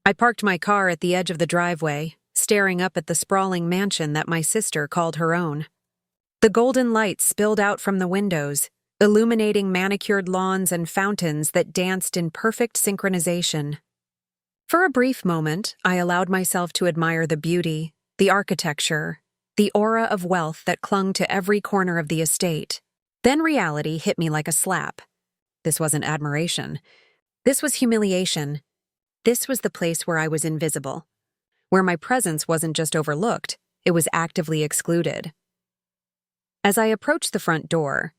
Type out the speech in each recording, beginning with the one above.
I parked my car at the edge of the driveway, staring up at the sprawling mansion that my sister called her own. The golden light spilled out from the windows, illuminating manicured lawns and fountains that danced in perfect synchronization. For a brief moment, I allowed myself to admire the beauty, the architecture, the aura of wealth that clung to every corner of the estate. Then reality hit me like a slap. This wasn't admiration. This was humiliation. This was the place where I was invisible, where my presence wasn't just overlooked, it was actively excluded. As I approached the front door,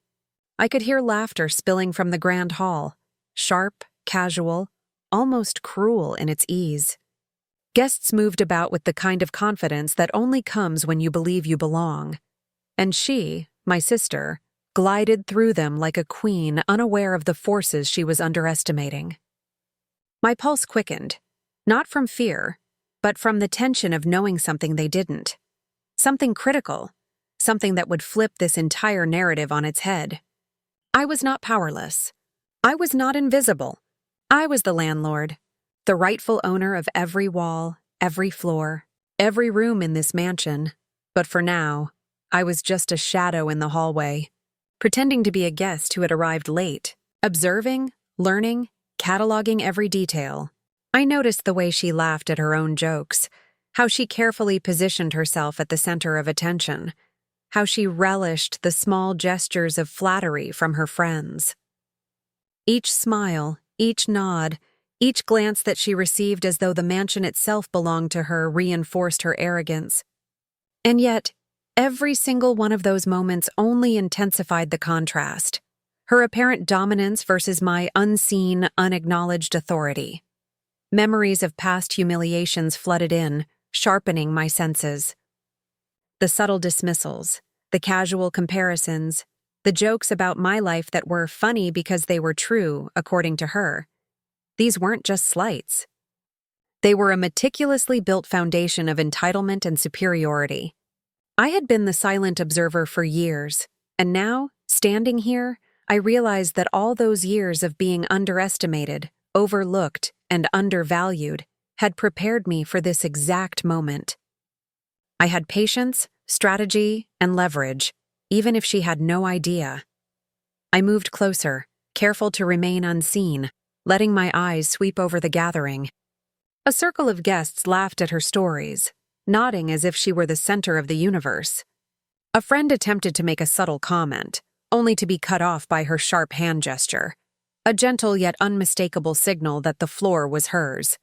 I could hear laughter spilling from the grand hall, sharp, casual, almost cruel in its ease. Guests moved about with the kind of confidence that only comes when you believe you belong. And she, my sister, glided through them like a queen unaware of the forces she was underestimating. My pulse quickened, not from fear, but from the tension of knowing something they didn't. Something critical, something that would flip this entire narrative on its head. I was not powerless. I was not invisible. I was the landlord, the rightful owner of every wall, every floor, every room in this mansion. But for now, I was just a shadow in the hallway, pretending to be a guest who had arrived late, observing, learning, cataloging every detail. I noticed the way she laughed at her own jokes, how she carefully positioned herself at the center of attention, how she relished the small gestures of flattery from her friends. Each smile, each nod, each glance that she received as though the mansion itself belonged to her reinforced her arrogance. And yet, every single one of those moments only intensified the contrast, her apparent dominance versus my unseen, unacknowledged authority. Memories of past humiliations flooded in, sharpening my senses. The subtle dismissals, the casual comparisons, the jokes about my life that were funny because they were true, according to her. These weren't just slights. They were a meticulously built foundation of entitlement and superiority. I had been the silent observer for years, and now, standing here, I realized that all those years of being underestimated, overlooked, and undervalued had prepared me for this exact moment. I had patience, strategy, and leverage, even if she had no idea. I moved closer, careful to remain unseen, letting my eyes sweep over the gathering. A circle of guests laughed at her stories, nodding as if she were the center of the universe. A friend attempted to make a subtle comment, only to be cut off by her sharp hand gesture, a gentle yet unmistakable signal that the floor was hers.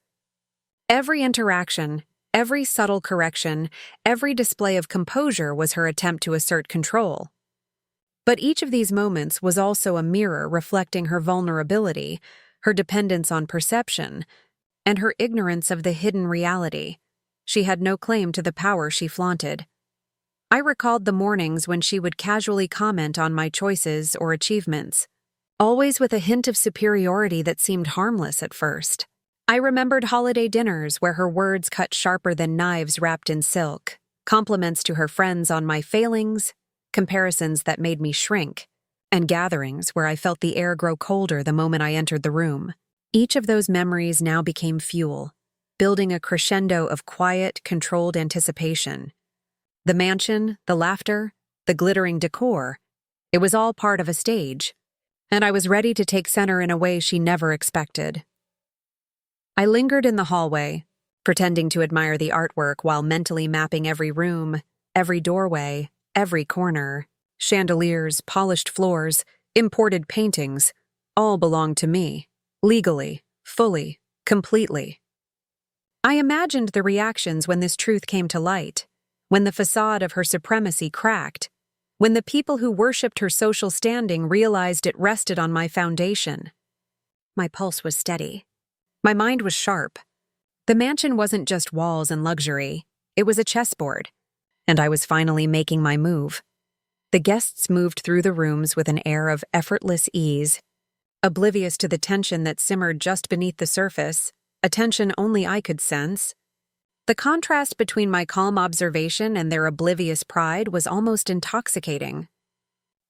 Every interaction, every subtle correction, every display of composure was her attempt to assert control. But each of these moments was also a mirror reflecting her vulnerability, her dependence on perception, and her ignorance of the hidden reality. She had no claim to the power she flaunted. I recalled the mornings when she would casually comment on my choices or achievements, always with a hint of superiority that seemed harmless at first. I remembered holiday dinners where her words cut sharper than knives wrapped in silk, compliments to her friends on my failings, comparisons that made me shrink, and gatherings where I felt the air grow colder the moment I entered the room. Each of those memories now became fuel, building a crescendo of quiet, controlled anticipation. The mansion, the laughter, the glittering decor, it was all part of a stage, and I was ready to take center in a way she never expected. I lingered in the hallway, pretending to admire the artwork while mentally mapping every room, every doorway, every corner. Chandeliers, polished floors, imported paintings, all belonged to me, legally, fully, completely. I imagined the reactions when this truth came to light, when the facade of her supremacy cracked, when the people who worshipped her social standing realized it rested on my foundation. My pulse was steady. My mind was sharp. The mansion wasn't just walls and luxury, it was a chessboard, and I was finally making my move. The guests moved through the rooms with an air of effortless ease, oblivious to the tension that simmered just beneath the surface, a tension only I could sense. The contrast between my calm observation and their oblivious pride was almost intoxicating.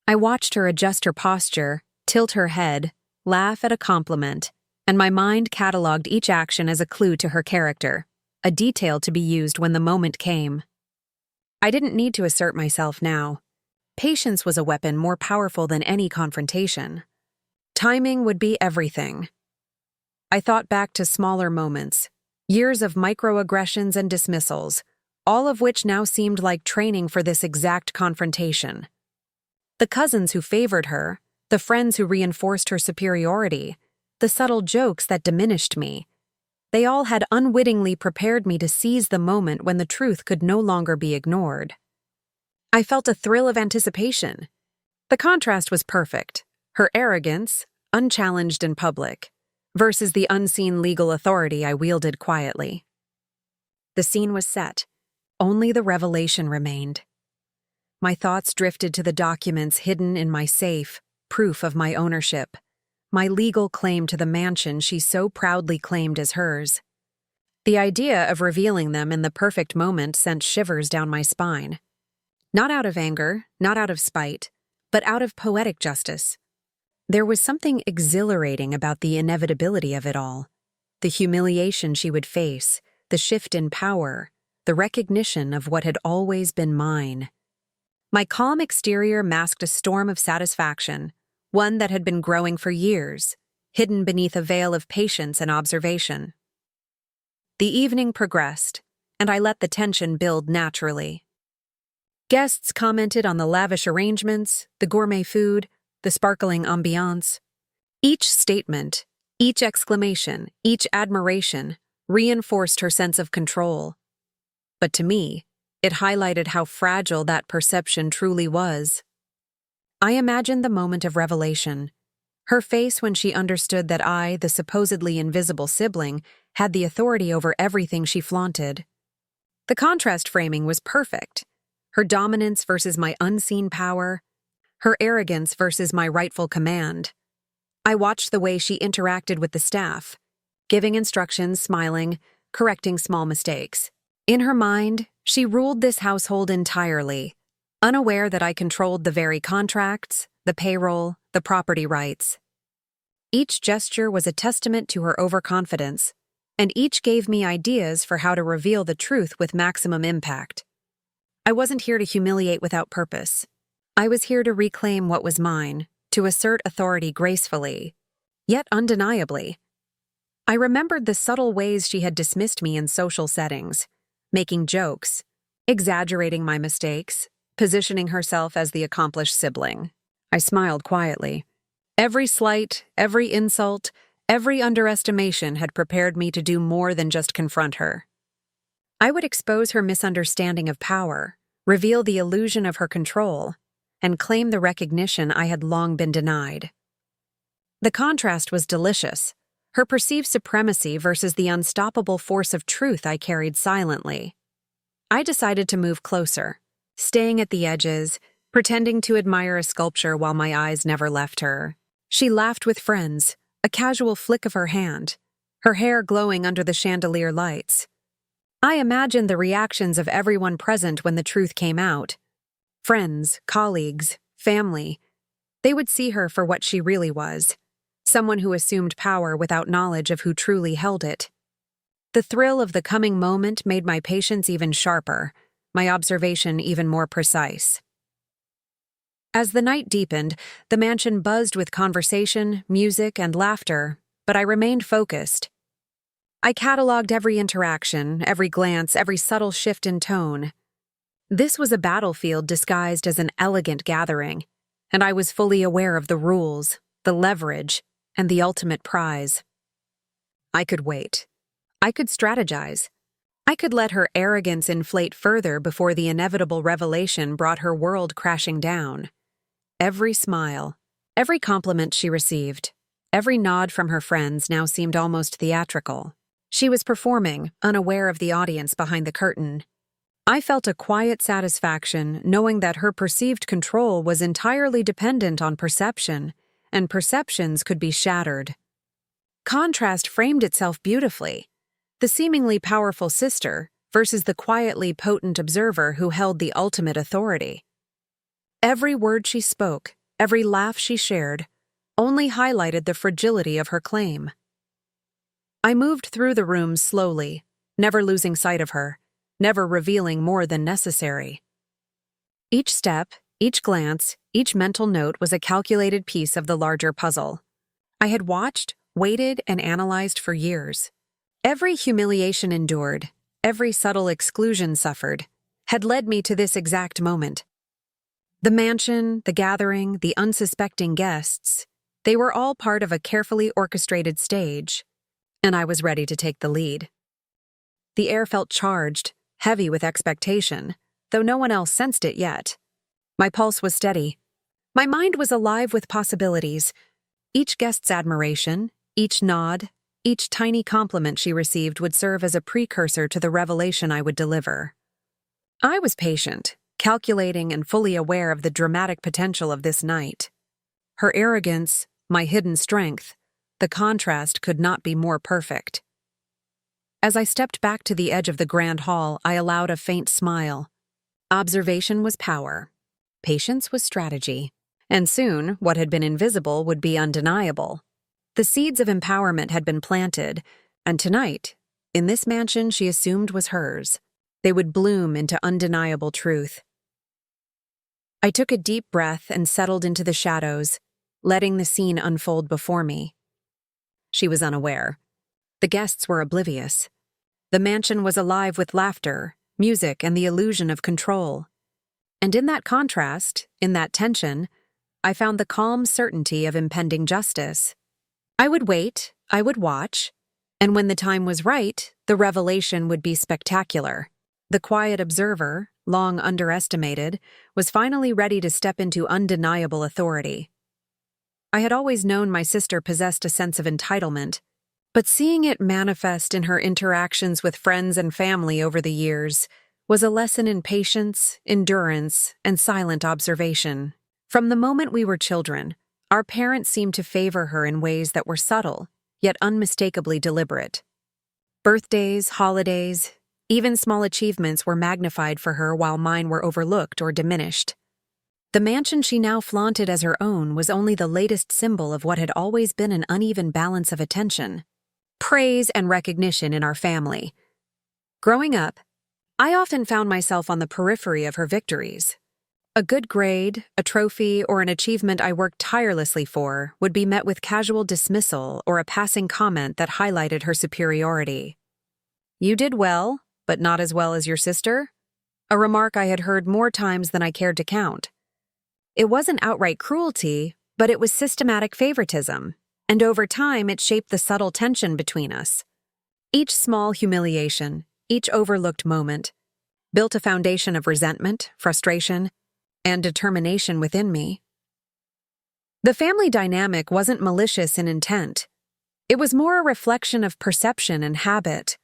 I watched her adjust her posture, tilt her head, laugh at a compliment, and my mind cataloged each action as a clue to her character, a detail to be used when the moment came. I didn't need to assert myself now. Patience was a weapon more powerful than any confrontation. Timing would be everything. I thought back to smaller moments, years of microaggressions and dismissals, all of which now seemed like training for this exact confrontation. The cousins who favored her, the friends who reinforced her superiority, the subtle jokes that diminished me, they all had unwittingly prepared me to seize the moment when the truth could no longer be ignored. I felt a thrill of anticipation. The contrast was perfect. Her arrogance, unchallenged in public, versus the unseen legal authority I wielded quietly. The scene was set. Only the revelation remained. My thoughts drifted to the documents hidden in my safe, proof of my ownership, my legal claim to the mansion she so proudly claimed as hers. The idea of revealing them in the perfect moment sent shivers down my spine. Not out of anger, not out of spite, but out of poetic justice. There was something exhilarating about the inevitability of it all. The humiliation she would face, the shift in power, the recognition of what had always been mine. My calm exterior masked a storm of satisfaction, one that had been growing for years, hidden beneath a veil of patience and observation. The evening progressed, and I let the tension build naturally. Guests commented on the lavish arrangements, the gourmet food, the sparkling ambiance. Each statement, each exclamation, each admiration reinforced her sense of control. But to me, it highlighted how fragile that perception truly was. I imagined the moment of revelation, her face when she understood that I, the supposedly invisible sibling, had the authority over everything she flaunted. The contrast framing was perfect. Her dominance versus my unseen power, her arrogance versus my rightful command. I watched the way she interacted with the staff, giving instructions, smiling, correcting small mistakes. In her mind, she ruled this household entirely, unaware that I controlled the very contracts, the payroll, the property rights. Each gesture was a testament to her overconfidence, and each gave me ideas for how to reveal the truth with maximum impact. I wasn't here to humiliate without purpose. I was here to reclaim what was mine, to assert authority gracefully, yet undeniably. I remembered the subtle ways she had dismissed me in social settings, making jokes, exaggerating my mistakes, positioning herself as the accomplished sibling. I smiled quietly. Every slight, every insult, every underestimation had prepared me to do more than just confront her. I would expose her misunderstanding of power, reveal the illusion of her control, and claim the recognition I had long been denied. The contrast was delicious, her perceived supremacy versus the unstoppable force of truth I carried silently. I decided to move closer, staying at the edges, pretending to admire a sculpture while my eyes never left her. She laughed with friends, a casual flick of her hand, her hair glowing under the chandelier lights. I imagined the reactions of everyone present when the truth came out. Friends, colleagues, family. They would see her for what she really was, someone who assumed power without knowledge of who truly held it. The thrill of the coming moment made my patience even sharper, my observation even more precise. As the night deepened, the mansion buzzed with conversation, music, and laughter, but I remained focused. I cataloged every interaction, every glance, every subtle shift in tone. This was a battlefield disguised as an elegant gathering, and I was fully aware of the rules, the leverage, and the ultimate prize. I could wait. I could strategize. I could let her arrogance inflate further before the inevitable revelation brought her world crashing down. Every smile, every compliment she received, every nod from her friends now seemed almost theatrical. She was performing, unaware of the audience behind the curtain. I felt a quiet satisfaction knowing that her perceived control was entirely dependent on perception, and perceptions could be shattered. Contrast framed itself beautifully. The seemingly powerful sister versus the quietly potent observer who held the ultimate authority. Every word she spoke, every laugh she shared, only highlighted the fragility of her claim. I moved through the rooms slowly, never losing sight of her, never revealing more than necessary. Each step, each glance, each mental note was a calculated piece of the larger puzzle. I had watched, waited, and analyzed for years. Every humiliation endured, every subtle exclusion suffered, had led me to this exact moment. The mansion, the gathering, the unsuspecting guests, they were all part of a carefully orchestrated stage, and I was ready to take the lead. The air felt charged, heavy with expectation, though no one else sensed it yet. My pulse was steady. My mind was alive with possibilities. Each guest's admiration, each nod, each tiny compliment she received would serve as a precursor to the revelation I would deliver. I was patient, calculating and fully aware of the dramatic potential of this night. Her arrogance, my hidden strength, the contrast could not be more perfect. As I stepped back to the edge of the grand hall, I allowed a faint smile. Observation was power. Patience was strategy. And soon, what had been invisible would be undeniable. The seeds of empowerment had been planted, and tonight, in this mansion she assumed was hers, they would bloom into undeniable truth. I took a deep breath and settled into the shadows, letting the scene unfold before me. She was unaware. The guests were oblivious. The mansion was alive with laughter, music, and the illusion of control. And in that contrast, in that tension, I found the calm certainty of impending justice. I would wait, I would watch, and when the time was right, the revelation would be spectacular. The quiet observer, long underestimated, was finally ready to step into undeniable authority. I had always known my sister possessed a sense of entitlement, but seeing it manifest in her interactions with friends and family over the years was a lesson in patience, endurance, and silent observation. From the moment we were children, our parents seemed to favor her in ways that were subtle, yet unmistakably deliberate. Birthdays, holidays, even small achievements were magnified for her while mine were overlooked or diminished. The mansion she now flaunted as her own was only the latest symbol of what had always been an uneven balance of attention, praise, and recognition in our family. Growing up, I often found myself on the periphery of her victories. A good grade, a trophy, or an achievement I worked tirelessly for would be met with casual dismissal or a passing comment that highlighted her superiority. "You did well, but not as well as your sister?" A remark I had heard more times than I cared to count. It wasn't outright cruelty, but it was systematic favoritism, and over time it shaped the subtle tension between us. Each small humiliation, each overlooked moment, built a foundation of resentment, frustration, and determination within me. The family dynamic wasn't malicious in intent. It was more a reflection of perception and habit.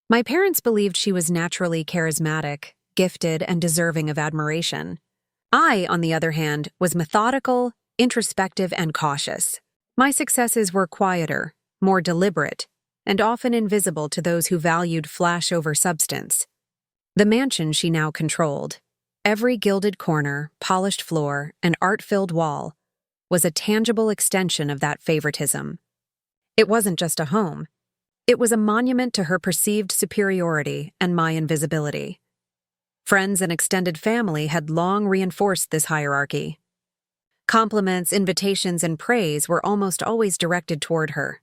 My parents believed she was naturally charismatic, gifted, and deserving of admiration. I, on the other hand, was methodical, introspective, and cautious. My successes were quieter, more deliberate, and often invisible to those who valued flash over substance. The mansion she now controlled, every gilded corner, polished floor, and art-filled wall, was a tangible extension of that favoritism. It wasn't just a home. It was a monument to her perceived superiority and my invisibility. Friends and extended family had long reinforced this hierarchy. Compliments, invitations, and praise were almost always directed toward her.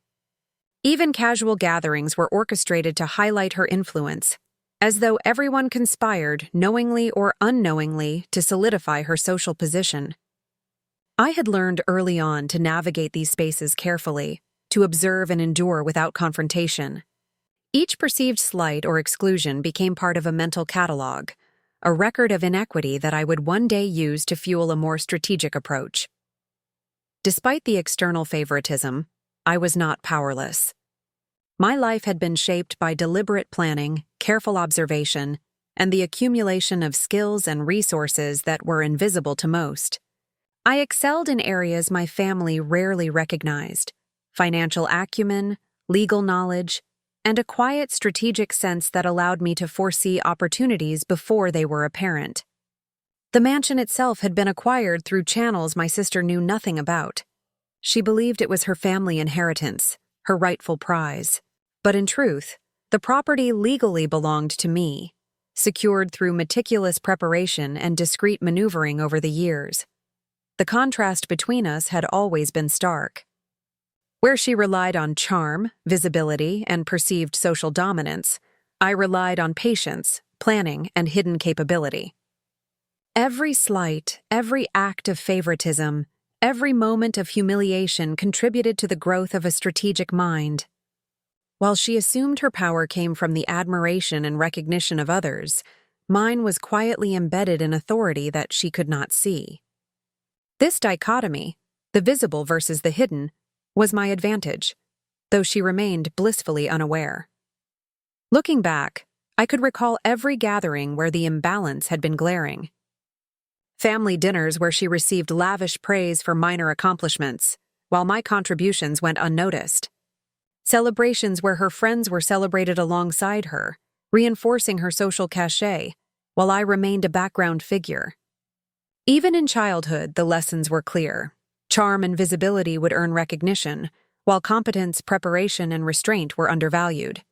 Even casual gatherings were orchestrated to highlight her influence, as though everyone conspired, knowingly or unknowingly, to solidify her social position. I had learned early on to navigate these spaces carefully, to observe and endure without confrontation. Each perceived slight or exclusion became part of a mental catalog, a record of inequity that I would one day use to fuel a more strategic approach. Despite the external favoritism, I was not powerless. My life had been shaped by deliberate planning, careful observation, and the accumulation of skills and resources that were invisible to most. I excelled in areas my family rarely recognized: financial acumen, legal knowledge, and a quiet strategic sense that allowed me to foresee opportunities before they were apparent. The mansion itself had been acquired through channels my sister knew nothing about. She believed it was her family inheritance, her rightful prize. But in truth, the property legally belonged to me, secured through meticulous preparation and discreet maneuvering over the years. The contrast between us had always been stark. Where she relied on charm, visibility, and perceived social dominance, I relied on patience, planning, and hidden capability. Every slight, every act of favoritism, every moment of humiliation contributed to the growth of a strategic mind. While she assumed her power came from the admiration and recognition of others, mine was quietly embedded in authority that she could not see. This dichotomy, the visible versus the hidden, was my advantage, though she remained blissfully unaware. Looking back, I could recall every gathering where the imbalance had been glaring. Family dinners where she received lavish praise for minor accomplishments, while my contributions went unnoticed. Celebrations where her friends were celebrated alongside her, reinforcing her social cachet, while I remained a background figure. Even in childhood, the lessons were clear. Charm and visibility would earn recognition, while competence, preparation, and restraint were undervalued.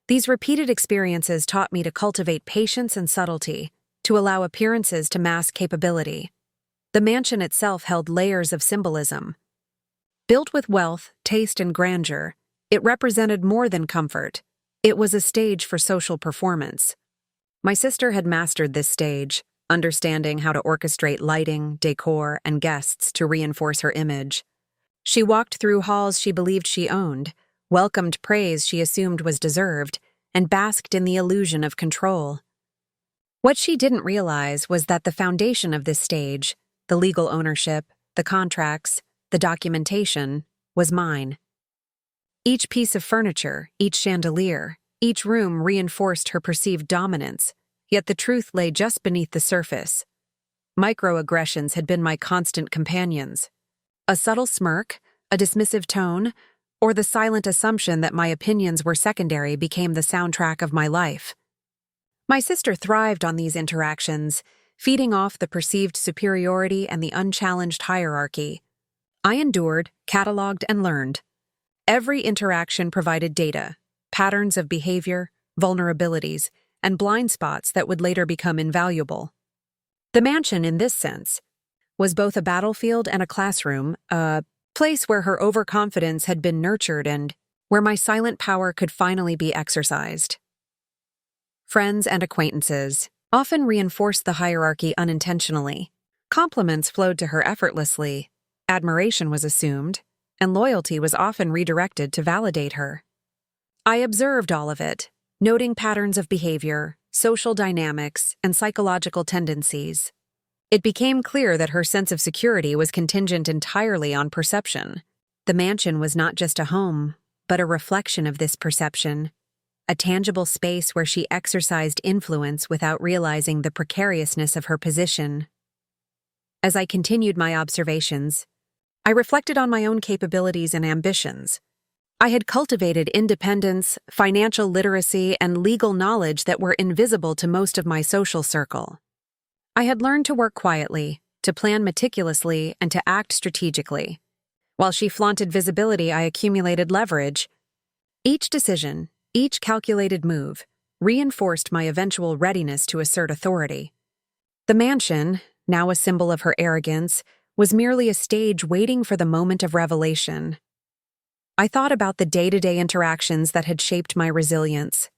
These repeated experiences taught me to cultivate patience and subtlety, to allow appearances to mask capability. The mansion itself held layers of symbolism. Built with wealth, taste, and grandeur, it represented more than comfort. It was a stage for social performance. My sister had mastered this stage, understanding how to orchestrate lighting, decor, and guests to reinforce her image. She walked through halls she believed she owned, welcomed praise she assumed was deserved, and basked in the illusion of control. What she didn't realize was that the foundation of this stage, the legal ownership, the contracts, the documentation, was mine. Each piece of furniture, each chandelier, each room reinforced her perceived dominance, yet the truth lay just beneath the surface. Microaggressions had been my constant companions. A subtle smirk, a dismissive tone, or the silent assumption that my opinions were secondary became the soundtrack of my life. My sister thrived on these interactions, feeding off the perceived superiority and the unchallenged hierarchy. I endured, cataloged, and learned. Every interaction provided data, patterns of behavior, vulnerabilities, and blind spots that would later become invaluable. The mansion, in this sense, was both a battlefield and a classroom, a place where her overconfidence had been nurtured and where my silent power could finally be exercised. Friends and acquaintances often reinforced the hierarchy unintentionally. Compliments flowed to her effortlessly, admiration was assumed, and loyalty was often redirected to validate her. I observed all of it, noting patterns of behavior, social dynamics, and psychological tendencies. It became clear that her sense of security was contingent entirely on perception. The mansion was not just a home, but a reflection of this perception, a tangible space where she exercised influence without realizing the precariousness of her position. As I continued my observations, I reflected on my own capabilities and ambitions. I had cultivated independence, financial literacy, and legal knowledge that were invisible to most of my social circle. I had learned to work quietly, to plan meticulously, and to act strategically. While she flaunted visibility, I accumulated leverage. Each decision, each calculated move, reinforced my eventual readiness to assert authority. The mansion, now a symbol of her arrogance, was merely a stage waiting for the moment of revelation. I thought about the day-to-day interactions that had shaped my resilience.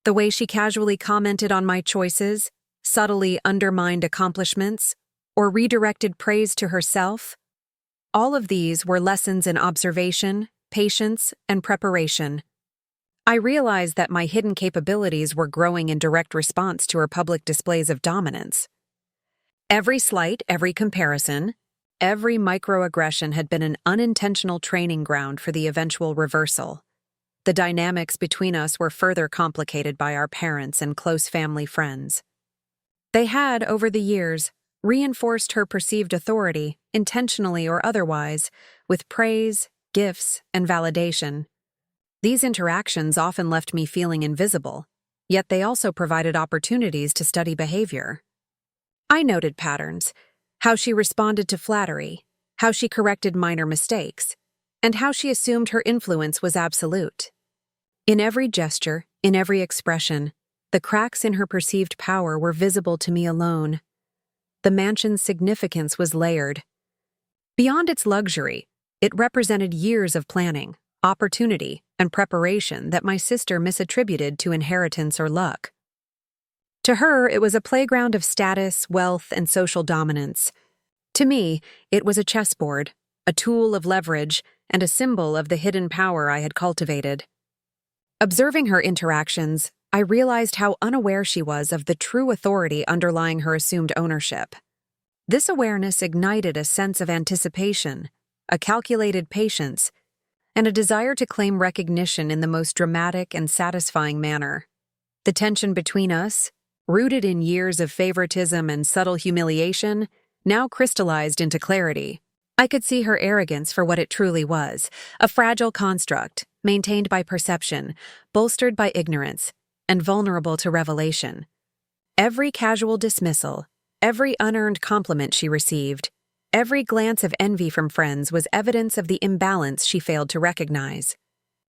The way she casually commented on my choices, subtly undermined accomplishments, or redirected praise to herself. All of these were lessons in observation, patience, and preparation. I realized that my hidden capabilities were growing in direct response to her public displays of dominance. Every slight, every comparison, every microaggression had been an unintentional training ground for the eventual reversal. The dynamics between us were further complicated by our parents and close family friends. They had, over the years, reinforced her perceived authority, intentionally or otherwise, with praise, gifts, and validation. These interactions often left me feeling invisible, yet they also provided opportunities to study behavior. I noted patterns, how she responded to flattery, how she corrected minor mistakes, and how she assumed her influence was absolute. In every gesture, in every expression, the cracks in her perceived power were visible to me alone. The mansion's significance was layered. Beyond its luxury, it represented years of planning, opportunity, and preparation that my sister misattributed to inheritance or luck. To her, it was a playground of status, wealth, and social dominance. To me, it was a chessboard, a tool of leverage, and a symbol of the hidden power I had cultivated. Observing her interactions, I realized how unaware she was of the true authority underlying her assumed ownership. This awareness ignited a sense of anticipation, a calculated patience, and a desire to claim recognition in the most dramatic and satisfying manner. The tension between us, rooted in years of favoritism and subtle humiliation, now crystallized into clarity. I could see her arrogance for what it truly was, a fragile construct, maintained by perception, bolstered by ignorance, and vulnerable to revelation. Every casual dismissal, every unearned compliment she received, every glance of envy from friends was evidence of the imbalance she failed to recognize.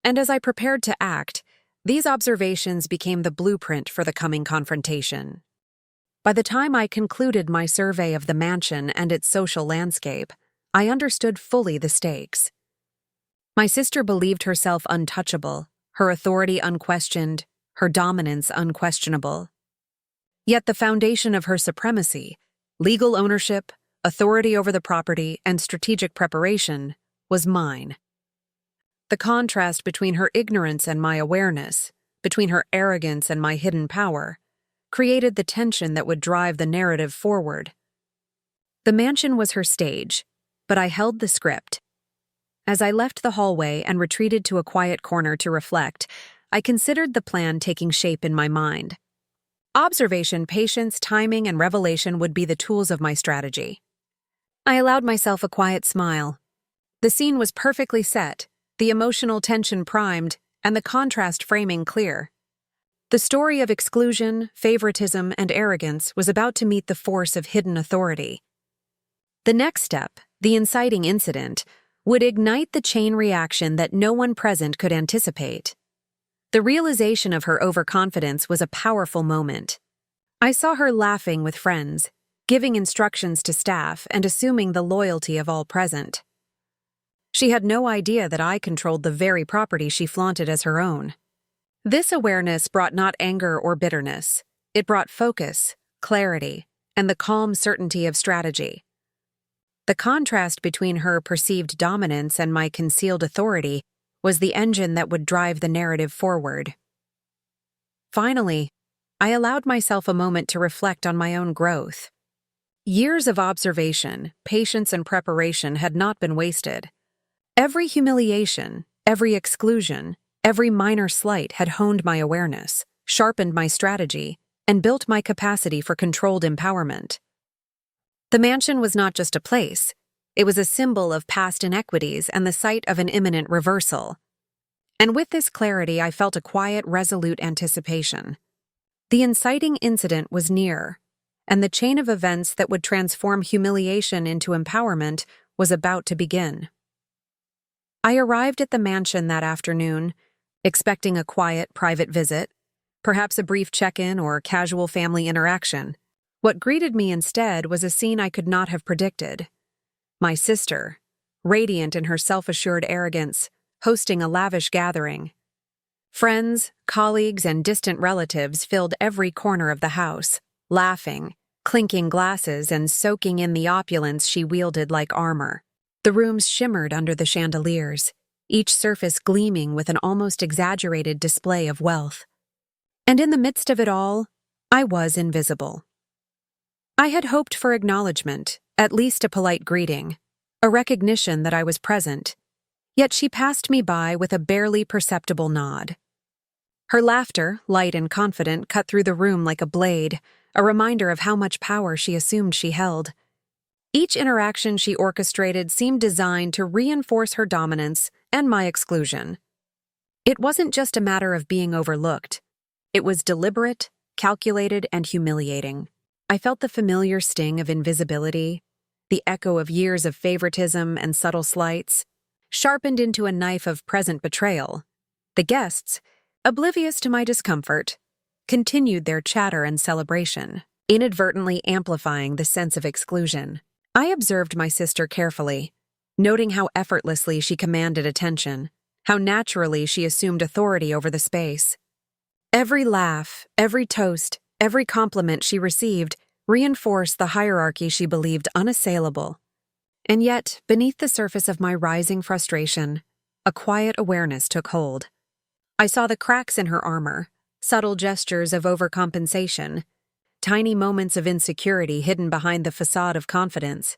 And as I prepared to act, these observations became the blueprint for the coming confrontation. By the time I concluded my survey of the mansion and its social landscape, I understood fully the stakes. My sister believed herself untouchable, her authority unquestioned, her dominance unquestionable. Yet the foundation of her supremacy, legal ownership, authority over the property, and strategic preparation, was mine. The contrast between her ignorance and my awareness, between her arrogance and my hidden power, created the tension that would drive the narrative forward. The mansion was her stage, but I held the script. As I left the hallway and retreated to a quiet corner to reflect, I considered the plan taking shape in my mind. Observation, patience, timing, and revelation would be the tools of my strategy. I allowed myself a quiet smile. The scene was perfectly set, the emotional tension primed, and the contrast framing clear. The story of exclusion, favoritism, and arrogance was about to meet the force of hidden authority. The next step, the inciting incident, would ignite the chain reaction that no one present could anticipate. The realization of her overconfidence was a powerful moment. I saw her laughing with friends, giving instructions to staff, and assuming the loyalty of all present. She had no idea that I controlled the very property she flaunted as her own. This awareness brought not anger or bitterness. It brought focus, clarity, and the calm certainty of strategy. The contrast between her perceived dominance and my concealed authority was the engine that would drive the narrative forward. Finally, I allowed myself a moment to reflect on my own growth. Years of observation, patience, and preparation had not been wasted. Every humiliation, every exclusion, every minor slight had honed my awareness, sharpened my strategy, and built my capacity for controlled empowerment. The mansion was not just a place. It was a symbol of past inequities and the site of an imminent reversal. And with this clarity, I felt a quiet, resolute anticipation. The inciting incident was near, and the chain of events that would transform humiliation into empowerment was about to begin. I arrived at the mansion that afternoon, expecting a quiet, private visit, perhaps a brief check-in or casual family interaction. What greeted me instead was a scene I could not have predicted. My sister, radiant in her self-assured arrogance, hosting a lavish gathering. Friends, colleagues, and distant relatives filled every corner of the house, laughing, clinking glasses, and soaking in the opulence she wielded like armor. The rooms shimmered under the chandeliers, each surface gleaming with an almost exaggerated display of wealth. And in the midst of it all, I was invisible. I had hoped for acknowledgement, at least a polite greeting, a recognition that I was present, yet she passed me by with a barely perceptible nod. Her laughter, light and confident, cut through the room like a blade, a reminder of how much power she assumed she held. Each interaction she orchestrated seemed designed to reinforce her dominance and my exclusion. It wasn't just a matter of being overlooked. It was deliberate, calculated, and humiliating. I felt the familiar sting of invisibility, the echo of years of favoritism and subtle slights. sharpened into a knife of present betrayal. The guests, oblivious to my discomfort, continued their chatter and celebration, inadvertently amplifying the sense of exclusion. I observed my sister carefully, noting how effortlessly she commanded attention, how naturally she assumed authority over the space. Every laugh, every toast, every compliment she received reinforced the hierarchy she believed unassailable. And yet, beneath the surface of my rising frustration, a quiet awareness took hold. I saw the cracks in her armor, subtle gestures of overcompensation, tiny moments of insecurity hidden behind the facade of confidence.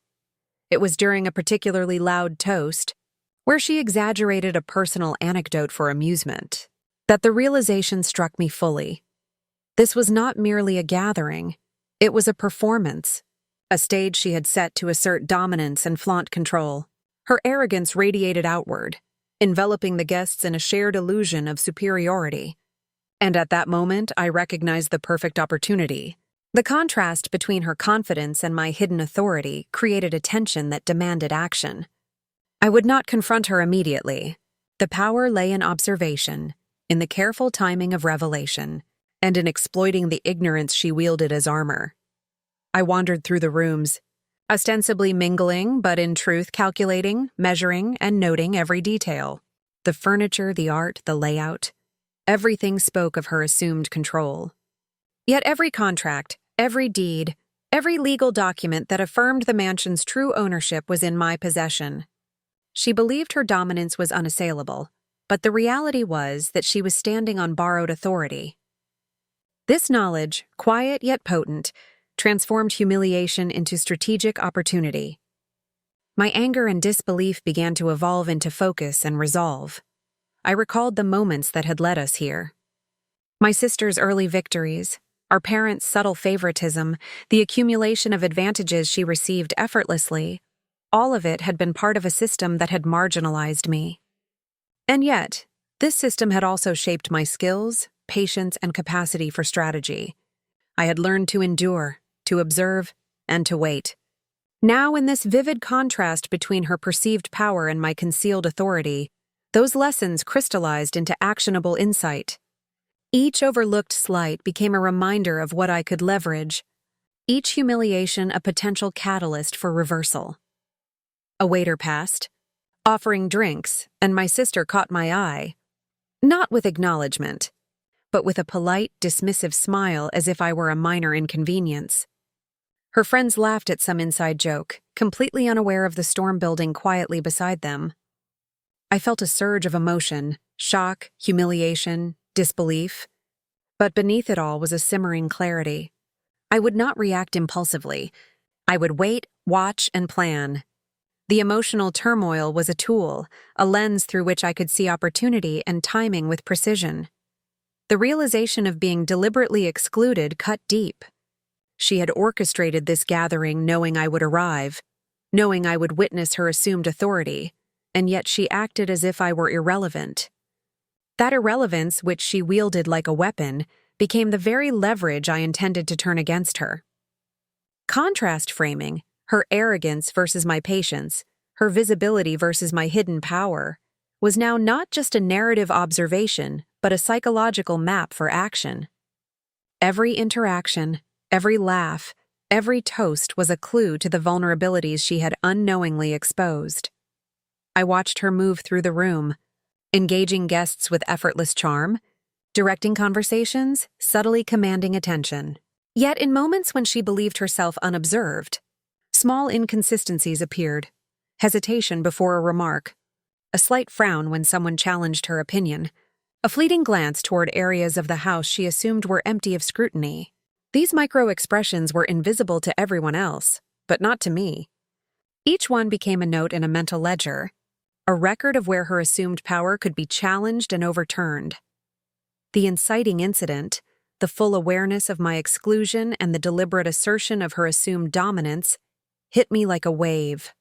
It was during a particularly loud toast, where she exaggerated a personal anecdote for amusement, that the realization struck me fully. This was not merely a gathering, it was a performance, a stage she had set to assert dominance and flaunt control. Her arrogance radiated outward, enveloping the guests in a shared illusion of superiority. And at that moment, I recognized the perfect opportunity. The contrast between her confidence and my hidden authority created a tension that demanded action. I would not confront her immediately. The power lay in observation, in the careful timing of revelation, and in exploiting the ignorance she wielded as armor. I wandered through the rooms, ostensibly mingling, but in truth calculating, measuring, and noting every detail. The furniture, the art, the layout. Everything spoke of her assumed control. Yet every contract, every deed, every legal document that affirmed the mansion's true ownership was in my possession. She believed her dominance was unassailable, but the reality was that she was standing on borrowed authority. This knowledge, quiet yet potent, transformed humiliation into strategic opportunity. My anger and disbelief began to evolve into focus and resolve. I recalled the moments that had led us here. My sister's early victories, our parents' subtle favoritism, the accumulation of advantages she received effortlessly, all of it had been part of a system that had marginalized me. And yet, this system had also shaped my skills, patience, and capacity for strategy. I had learned to endure, to observe, and to wait. Now, in this vivid contrast between her perceived power and my concealed authority, those lessons crystallized into actionable insight. Each overlooked slight became a reminder of what I could leverage, each humiliation a potential catalyst for reversal. A waiter passed, offering drinks, and my sister caught my eye, not with acknowledgement, but with a polite, dismissive smile as if I were a minor inconvenience. Her friends laughed at some inside joke, completely unaware of the storm building quietly beside them. I felt a surge of emotion, shock, humiliation, disbelief. But beneath it all was a simmering clarity. I would not react impulsively. I would wait, watch, and plan. The emotional turmoil was a tool, a lens through which I could see opportunity and timing with precision. The realization of being deliberately excluded cut deep. She had orchestrated this gathering knowing I would arrive, knowing I would witness her assumed authority, and yet she acted as if I were irrelevant. That irrelevance, which she wielded like a weapon, became the very leverage I intended to turn against her. Contrast framing, her arrogance versus my patience, her visibility versus my hidden power, was now not just a narrative observation, but a psychological map for action. Every interaction, every laugh, every toast was a clue to the vulnerabilities she had unknowingly exposed. I watched her move through the room, engaging guests with effortless charm, directing conversations, subtly commanding attention. Yet in moments when she believed herself unobserved, small inconsistencies appeared, hesitation before a remark, a slight frown when someone challenged her opinion, a fleeting glance toward areas of the house she assumed were empty of scrutiny. These micro-expressions were invisible to everyone else, but not to me. Each one became a note in a mental ledger, a record of where her assumed power could be challenged and overturned. The inciting incident, the full awareness of my exclusion and the deliberate assertion of her assumed dominance, hit me like a wave.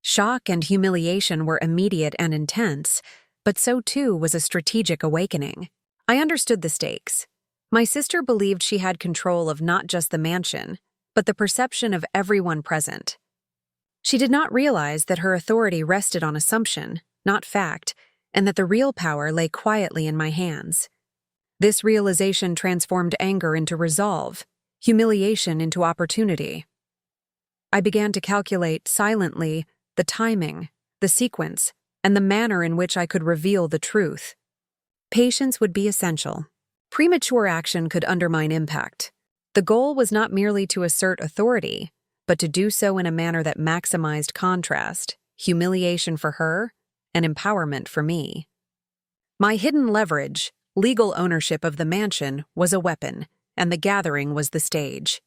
Shock and humiliation were immediate and intense, but so too was a strategic awakening. I understood the stakes. My sister believed she had control of not just the mansion, but the perception of everyone present. She did not realize that her authority rested on assumption, not fact, and that the real power lay quietly in my hands. This realization transformed anger into resolve, humiliation into opportunity. I began to calculate, silently, the timing, the sequence, and the manner in which I could reveal the truth. Patience would be essential. Premature action could undermine impact. The goal was not merely to assert authority, but to do so in a manner that maximized contrast, humiliation for her, and empowerment for me. My hidden leverage, legal ownership of the mansion, was a weapon, and the gathering was the stage.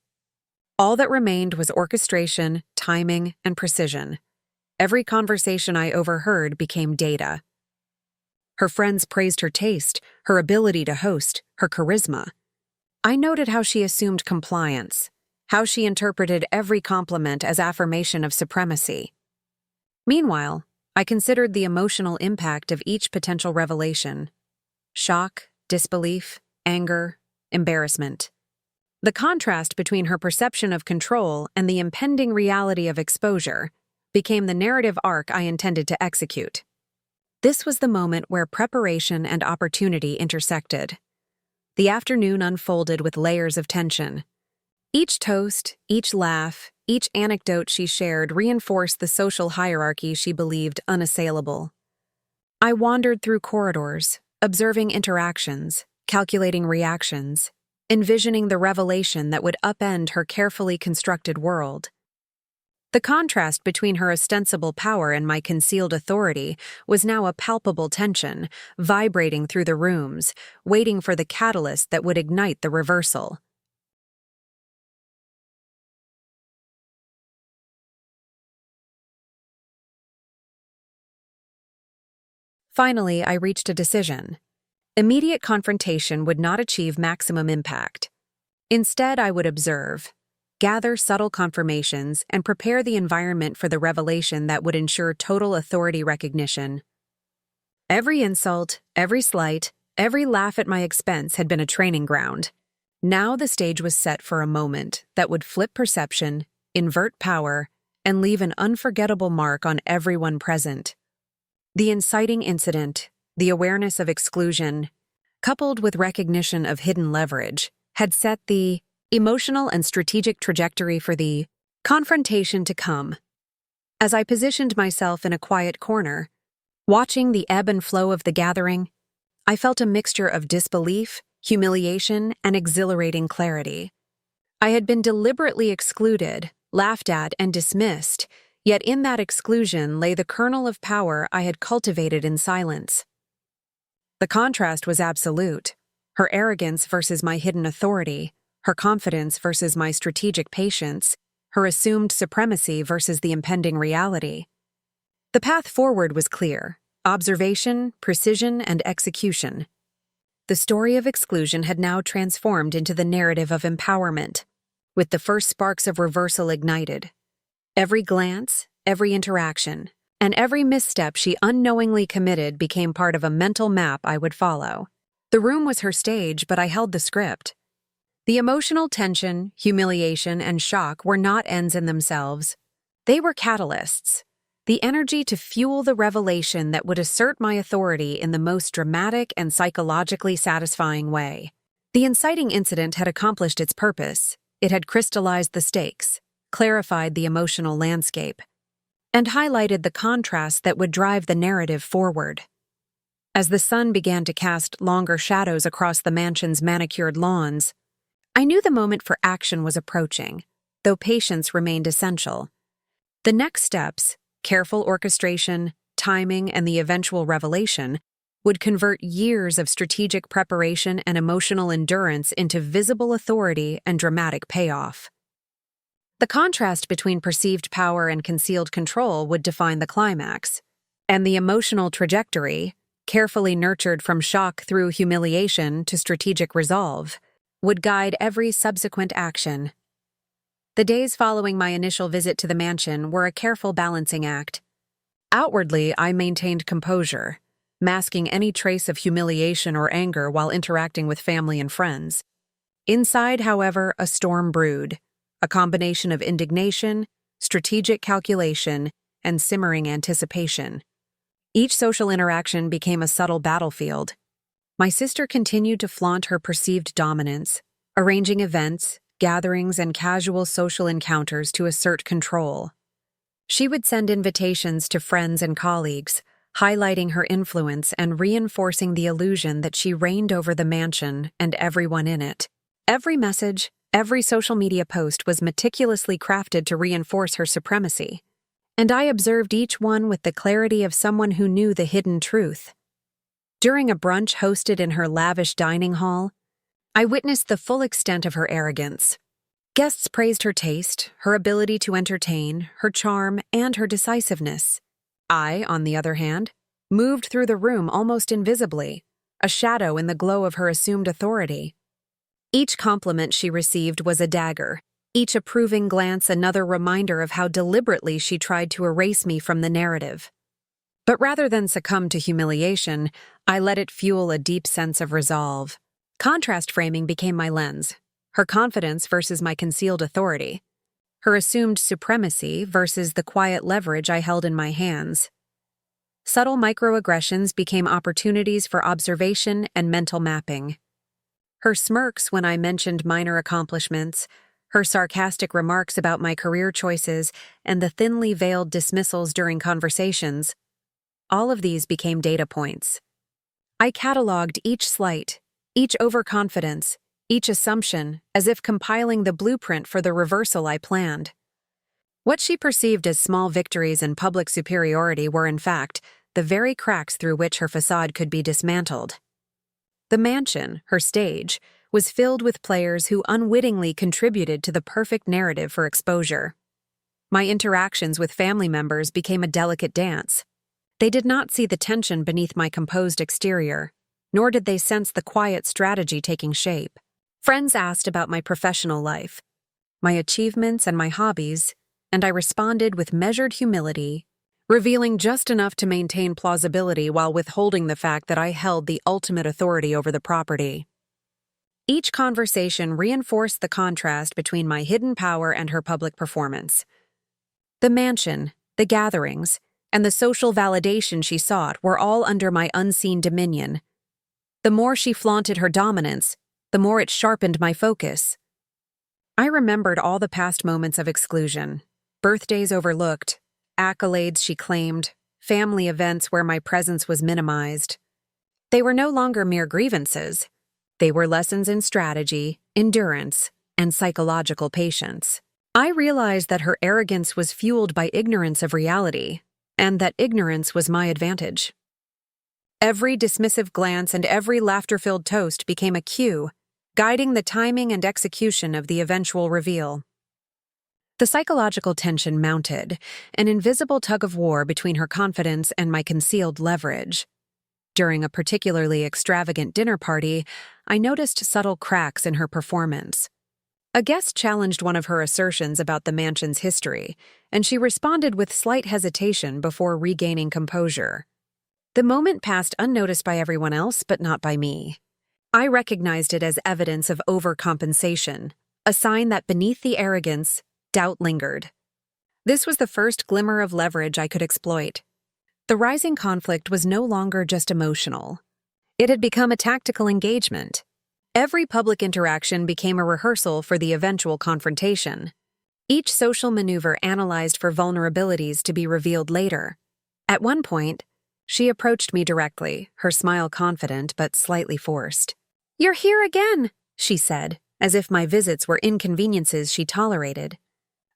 All that remained was orchestration, timing, and precision. Every conversation I overheard became data. Her friends praised her taste, her ability to host, her charisma. I noted how she assumed compliance, how she interpreted every compliment as affirmation of supremacy. Meanwhile, I considered the emotional impact of each potential revelation: shock, disbelief, anger, embarrassment. The contrast between her perception of control and the impending reality of exposure became the narrative arc I intended to execute. This was the moment where preparation and opportunity intersected. The afternoon unfolded with layers of tension. Each toast, each laugh, each anecdote she shared reinforced the social hierarchy she believed unassailable. I wandered through corridors, observing interactions, calculating reactions, envisioning the revelation that would upend her carefully constructed world. The contrast between her ostensible power and my concealed authority was now a palpable tension, vibrating through the rooms, waiting for the catalyst that would ignite the reversal. Finally, I reached a decision. Immediate confrontation would not achieve maximum impact. Instead, I would observe, gather subtle confirmations, and prepare the environment for the revelation that would ensure total authority recognition. Every insult, every slight, every laugh at my expense had been a training ground. Now the stage was set for a moment that would flip perception, invert power, and leave an unforgettable mark on everyone present. The inciting incident, the awareness of exclusion, coupled with recognition of hidden leverage, had set the emotional and strategic trajectory for the confrontation to come. As I positioned myself in a quiet corner, watching the ebb and flow of the gathering, I felt a mixture of disbelief, humiliation, and exhilarating clarity. I had been deliberately excluded, laughed at, and dismissed, yet in that exclusion lay the kernel of power I had cultivated in silence. The contrast was absolute: her arrogance versus my hidden authority, her confidence versus my strategic patience, her assumed supremacy versus the impending reality. The path forward was clear: observation, precision, and execution. The story of exclusion had now transformed into the narrative of empowerment, with the first sparks of reversal ignited. Every glance, every interaction, and every misstep she unknowingly committed became part of a mental map I would follow. The room was her stage, but I held the script. The emotional tension, humiliation, and shock were not ends in themselves. They were catalysts, the energy to fuel the revelation that would assert my authority in the most dramatic and psychologically satisfying way. The inciting incident had accomplished its purpose. It had crystallized the stakes, clarified the emotional landscape, and highlighted the contrast that would drive the narrative forward. As the sun began to cast longer shadows across the mansion's manicured lawns, I knew the moment for action was approaching, though patience remained essential. The next steps, careful orchestration, timing, and the eventual revelation, would convert years of strategic preparation and emotional endurance into visible authority and dramatic payoff. The contrast between perceived power and concealed control would define the climax, and the emotional trajectory, carefully nurtured from shock through humiliation to strategic resolve, would guide every subsequent action. The days following my initial visit to the mansion were a careful balancing act. Outwardly, I maintained composure, masking any trace of humiliation or anger while interacting with family and friends. Inside, however, a storm brewed, a combination of indignation, strategic calculation, and simmering anticipation. Each social interaction became a subtle battlefield. My sister continued to flaunt her perceived dominance, arranging events, gatherings, and casual social encounters to assert control. She would send invitations to friends and colleagues, highlighting her influence and reinforcing the illusion that she reigned over the mansion and everyone in it. Every message, every social media post was meticulously crafted to reinforce her supremacy, and I observed each one with the clarity of someone who knew the hidden truth. During a brunch hosted in her lavish dining hall, I witnessed the full extent of her arrogance. Guests praised her taste, her ability to entertain, her charm, and her decisiveness. I, on the other hand, moved through the room almost invisibly, a shadow in the glow of her assumed authority. Each compliment she received was a dagger, each approving glance another reminder of how deliberately she tried to erase me from the narrative. But rather than succumb to humiliation, I let it fuel a deep sense of resolve. Contrast framing became my lens, her confidence versus my concealed authority, her assumed supremacy versus the quiet leverage I held in my hands. Subtle microaggressions became opportunities for observation and mental mapping. Her smirks when I mentioned minor accomplishments, her sarcastic remarks about my career choices, and the thinly veiled dismissals during conversations, all of these became data points. I cataloged each slight, each overconfidence, each assumption, as if compiling the blueprint for the reversal I planned. What she perceived as small victories and public superiority were, in fact, the very cracks through which her facade could be dismantled. The mansion, her stage, was filled with players who unwittingly contributed to the perfect narrative for exposure. My interactions with family members became a delicate dance. They did not see the tension beneath my composed exterior, nor did they sense the quiet strategy taking shape. Friends asked about my professional life, my achievements and my hobbies, and I responded with measured humility, revealing just enough to maintain plausibility while withholding the fact that I held the ultimate authority over the property. Each conversation reinforced the contrast between my hidden power and her public performance. The mansion, the gatherings, and the social validation she sought were all under my unseen dominion. The more she flaunted her dominance, the more it sharpened my focus. I remembered all the past moments of exclusion, birthdays overlooked, accolades she claimed, family events where my presence was minimized. They were no longer mere grievances. They were lessons in strategy, endurance, and psychological patience. I realized that her arrogance was fueled by ignorance of reality, and that ignorance was my advantage. Every dismissive glance and every laughter-filled toast became a cue, guiding the timing and execution of the eventual reveal. The psychological tension mounted, an invisible tug-of-war between her confidence and my concealed leverage. During a particularly extravagant dinner party, I noticed subtle cracks in her performance. A guest challenged one of her assertions about the mansion's history, and she responded with slight hesitation before regaining composure. The moment passed unnoticed by everyone else, but not by me. I recognized it as evidence of overcompensation, a sign that beneath the arrogance, doubt lingered. This was the first glimmer of leverage I could exploit. The rising conflict was no longer just emotional. It had become a tactical engagement. Every public interaction became a rehearsal for the eventual confrontation. Each social maneuver analyzed for vulnerabilities to be revealed later. At one point, she approached me directly, her smile confident but slightly forced. "You're here again," she said, as if my visits were inconveniences she tolerated.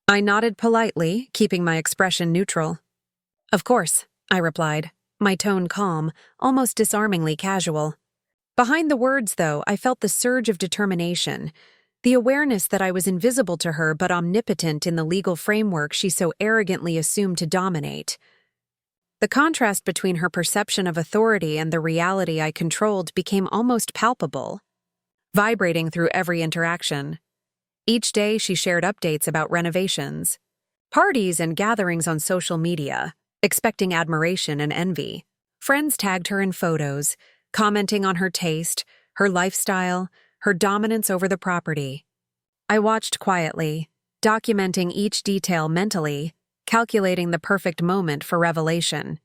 I nodded politely, keeping my expression neutral. "Of course," I replied, my tone calm, almost disarmingly casual. Behind the words, though, I felt the surge of determination, the awareness that I was invisible to her but omnipotent in the legal framework she so arrogantly assumed to dominate. The contrast between her perception of authority and the reality I controlled became almost palpable, vibrating through every interaction. Each day she shared updates about renovations, parties and gatherings on social media, expecting admiration and envy. Friends tagged her in photos, commenting on her taste, her lifestyle, her dominance over the property. I watched quietly, documenting each detail mentally, calculating the perfect moment for revelation.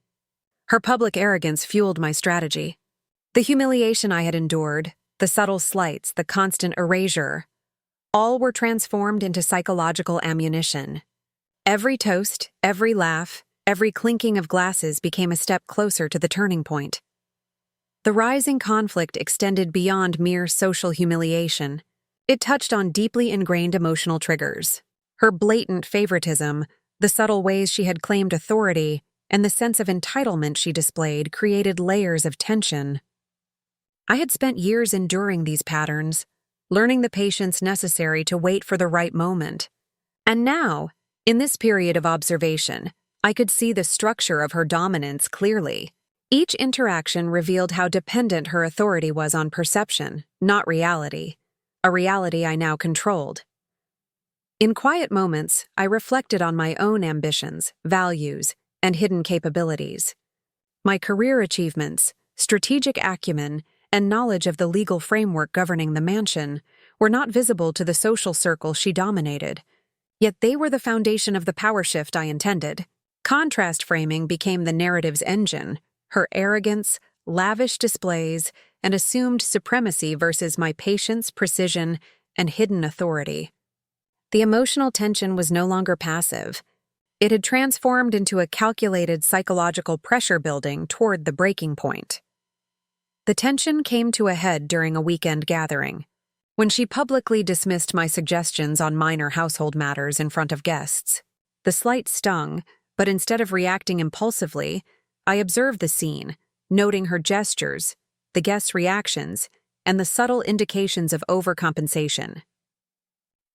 Her public arrogance fueled my strategy. The humiliation I had endured, the subtle slights, the constant erasure, all were transformed into psychological ammunition. Every toast, every laugh, every clinking of glasses became a step closer to the turning point. The rising conflict extended beyond mere social humiliation. It touched on deeply ingrained emotional triggers. Her blatant favoritism, the subtle ways she had claimed authority, and the sense of entitlement she displayed created layers of tension. I had spent years enduring these patterns, learning the patience necessary to wait for the right moment. And now, in this period of observation, I could see the structure of her dominance clearly. Each interaction revealed how dependent her authority was on perception, not reality, a reality I now controlled. In quiet moments, I reflected on my own ambitions, values, and hidden capabilities. My career achievements, strategic acumen, and knowledge of the legal framework governing the mansion were not visible to the social circle she dominated, yet they were the foundation of the power shift I intended. Contrast framing became the narrative's engine, her arrogance, lavish displays, and assumed supremacy versus my patience, precision, and hidden authority. The emotional tension was no longer passive. It had transformed into a calculated psychological pressure building toward the breaking point. The tension came to a head during a weekend gathering, when she publicly dismissed my suggestions on minor household matters in front of guests. The slight stung, but instead of reacting impulsively, I observed the scene, noting her gestures, the guests' reactions, and the subtle indications of overcompensation.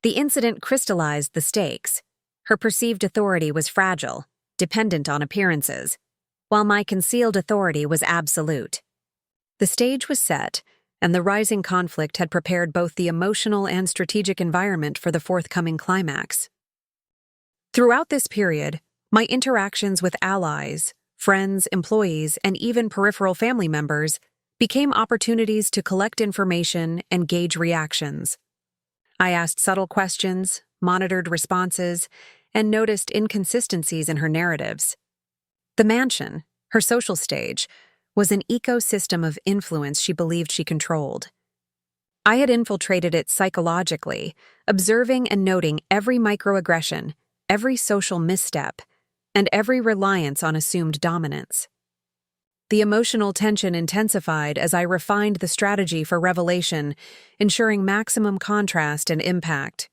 The incident crystallized the stakes. Her perceived authority was fragile, dependent on appearances, while my concealed authority was absolute. The stage was set, and the rising conflict had prepared both the emotional and strategic environment for the forthcoming climax. Throughout this period, my interactions with allies, friends, employees, and even peripheral family members became opportunities to collect information and gauge reactions. I asked subtle questions, monitored responses, and noticed inconsistencies in her narratives. The mansion, her social stage, was an ecosystem of influence she believed she controlled. I had infiltrated it psychologically, observing and noting every microaggression, every social misstep, and every reliance on assumed dominance. The emotional tension intensified as I refined the strategy for revelation, ensuring maximum contrast and impact.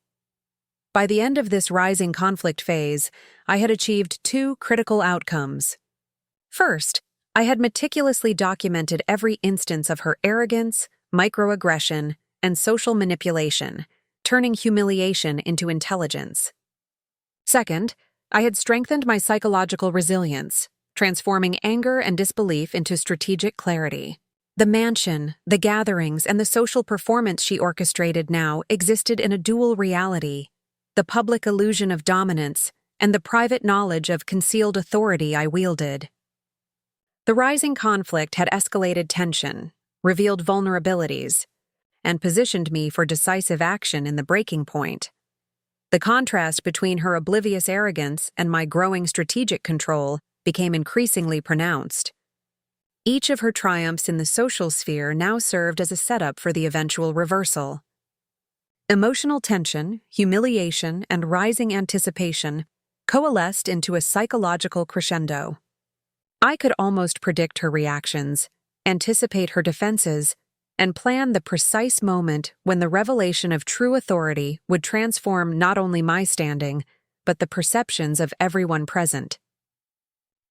By the end of this rising conflict phase, I had achieved two critical outcomes. First, I had meticulously documented every instance of her arrogance, microaggression, and social manipulation, turning humiliation into intelligence. Second, I had strengthened my psychological resilience, transforming anger and disbelief into strategic clarity. The mansion, the gatherings, and the social performance she orchestrated now existed in a dual reality: the public illusion of dominance and the private knowledge of concealed authority I wielded. The rising conflict had escalated tension, revealed vulnerabilities, and positioned me for decisive action in the breaking point. The contrast between her oblivious arrogance and my growing strategic control became increasingly pronounced. Each of her triumphs in the social sphere now served as a setup for the eventual reversal. Emotional tension, humiliation, and rising anticipation coalesced into a psychological crescendo. I could almost predict her reactions, anticipate her defenses, and plan the precise moment when the revelation of true authority would transform not only my standing, but the perceptions of everyone present.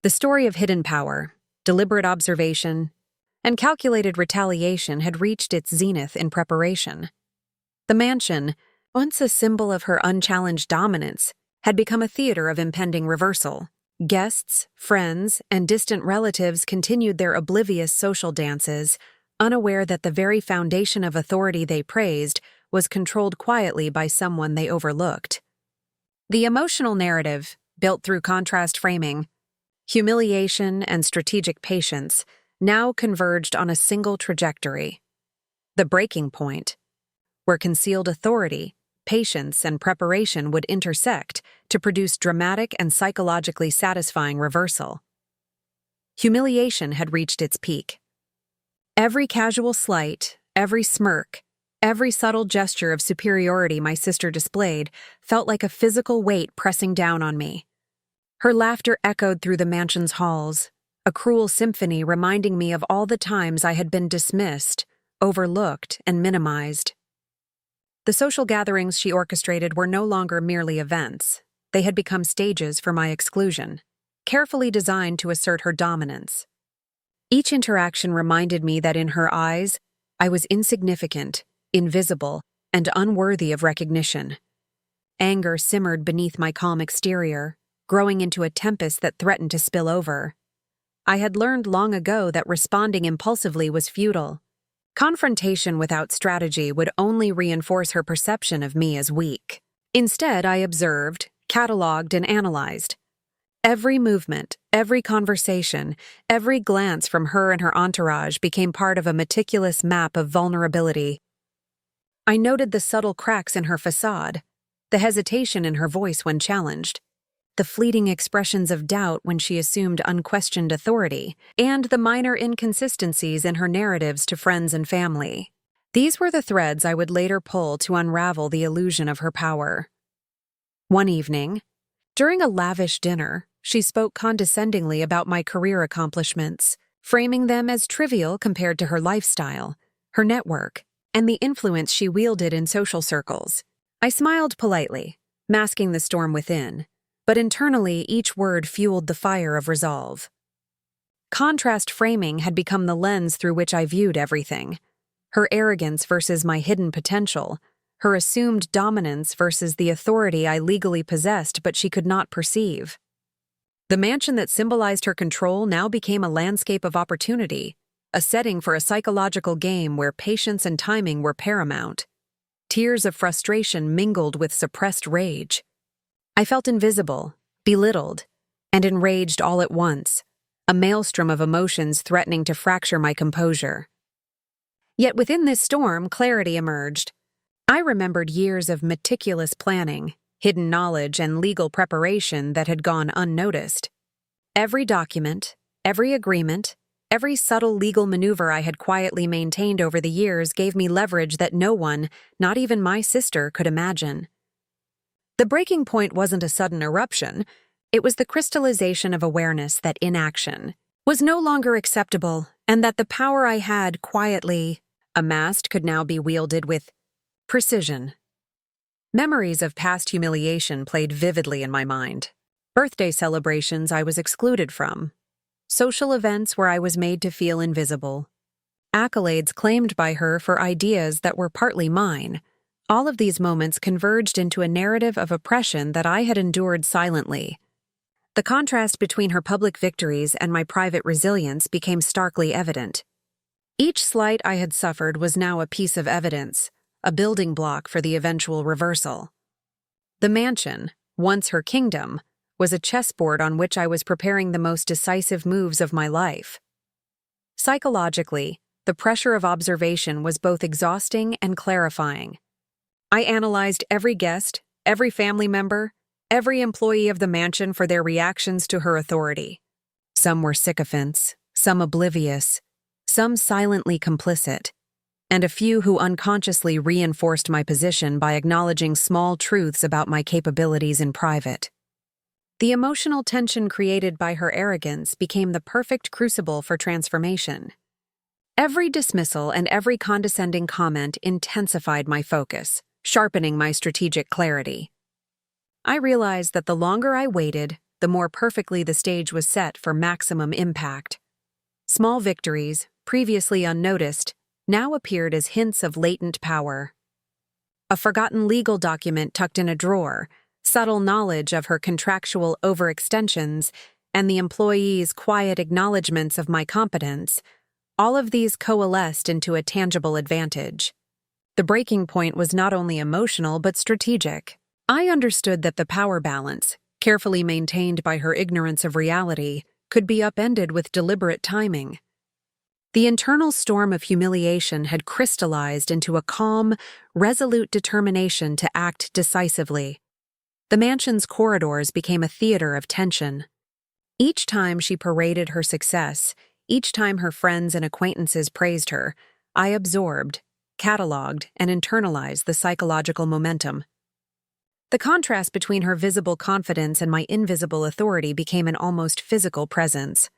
The story of hidden power, deliberate observation, and calculated retaliation had reached its zenith in preparation. The mansion, once a symbol of her unchallenged dominance, had become a theater of impending reversal. Guests, friends, and distant relatives continued their oblivious social dances, unaware that the very foundation of authority they praised was controlled quietly by someone they overlooked. The emotional narrative, built through contrast framing, humiliation, and strategic patience, now converged on a single trajectory: the breaking point, where concealed authority, patience, and preparation would intersect to produce dramatic and psychologically satisfying reversal. Humiliation had reached its peak. Every casual slight, every smirk, every subtle gesture of superiority my sister displayed felt like a physical weight pressing down on me. Her laughter echoed through the mansion's halls, a cruel symphony reminding me of all the times I had been dismissed, overlooked, and minimized. The social gatherings she orchestrated were no longer merely events. They had become stages for my exclusion, carefully designed to assert her dominance. Each interaction reminded me that in her eyes, I was insignificant, invisible, and unworthy of recognition. Anger simmered beneath my calm exterior, growing into a tempest that threatened to spill over. I had learned long ago that responding impulsively was futile. Confrontation without strategy would only reinforce her perception of me as weak. Instead, I observed, cataloged, and analyzed. Every movement, every conversation, every glance from her and her entourage became part of a meticulous map of vulnerability. I noted the subtle cracks in her facade, the hesitation in her voice when challenged, the fleeting expressions of doubt when she assumed unquestioned authority, and the minor inconsistencies in her narratives to friends and family. These were the threads I would later pull to unravel the illusion of her power. One evening, during a lavish dinner, she spoke condescendingly about my career accomplishments, framing them as trivial compared to her lifestyle, her network, and the influence she wielded in social circles. I smiled politely, masking the storm within, but internally each word fueled the fire of resolve. Contrast framing had become the lens through which I viewed everything. Her arrogance versus my hidden potential, her assumed dominance versus the authority I legally possessed but she could not perceive. The mansion that symbolized her control now became a landscape of opportunity, a setting for a psychological game where patience and timing were paramount. Tears of frustration mingled with suppressed rage. I felt invisible, belittled, and enraged all at once, a maelstrom of emotions threatening to fracture my composure. Yet within this storm, clarity emerged. I remembered years of meticulous planning, hidden knowledge, and legal preparation that had gone unnoticed. Every document, every agreement, every subtle legal maneuver I had quietly maintained over the years gave me leverage that no one, not even my sister, could imagine. The breaking point wasn't a sudden eruption. It was the crystallization of awareness that inaction was no longer acceptable and that the power I had quietly amassed could now be wielded with precision. Memories of past humiliation played vividly in my mind. Birthday celebrations I was excluded from. Social events where I was made to feel invisible. Accolades claimed by her for ideas that were partly mine. All of these moments converged into a narrative of oppression that I had endured silently. The contrast between her public victories and my private resilience became starkly evident. Each slight I had suffered was now a piece of evidence, a building block for the eventual reversal. The mansion, once her kingdom, was a chessboard on which I was preparing the most decisive moves of my life. Psychologically, the pressure of observation was both exhausting and clarifying. I analyzed every guest, every family member, every employee of the mansion for their reactions to her authority. Some were sycophants, some oblivious, some silently complicit, and a few who unconsciously reinforced my position by acknowledging small truths about my capabilities in private. The emotional tension created by her arrogance became the perfect crucible for transformation. Every dismissal and every condescending comment intensified my focus, sharpening my strategic clarity. I realized that the longer I waited, the more perfectly the stage was set for maximum impact. Small victories, previously unnoticed, now appeared as hints of latent power. A forgotten legal document tucked in a drawer, subtle knowledge of her contractual overextensions, and the employee's quiet acknowledgments of my competence, all of these coalesced into a tangible advantage. The breaking point was not only emotional but strategic. I understood that the power balance, carefully maintained by her ignorance of reality, could be upended with deliberate timing. The internal storm of humiliation had crystallized into a calm, resolute determination to act decisively. The mansion's corridors became a theater of tension. Each time she paraded her success, each time her friends and acquaintances praised her, I absorbed, cataloged, and internalized the psychological momentum. The contrast between her visible confidence and my invisible authority became an almost physical presence.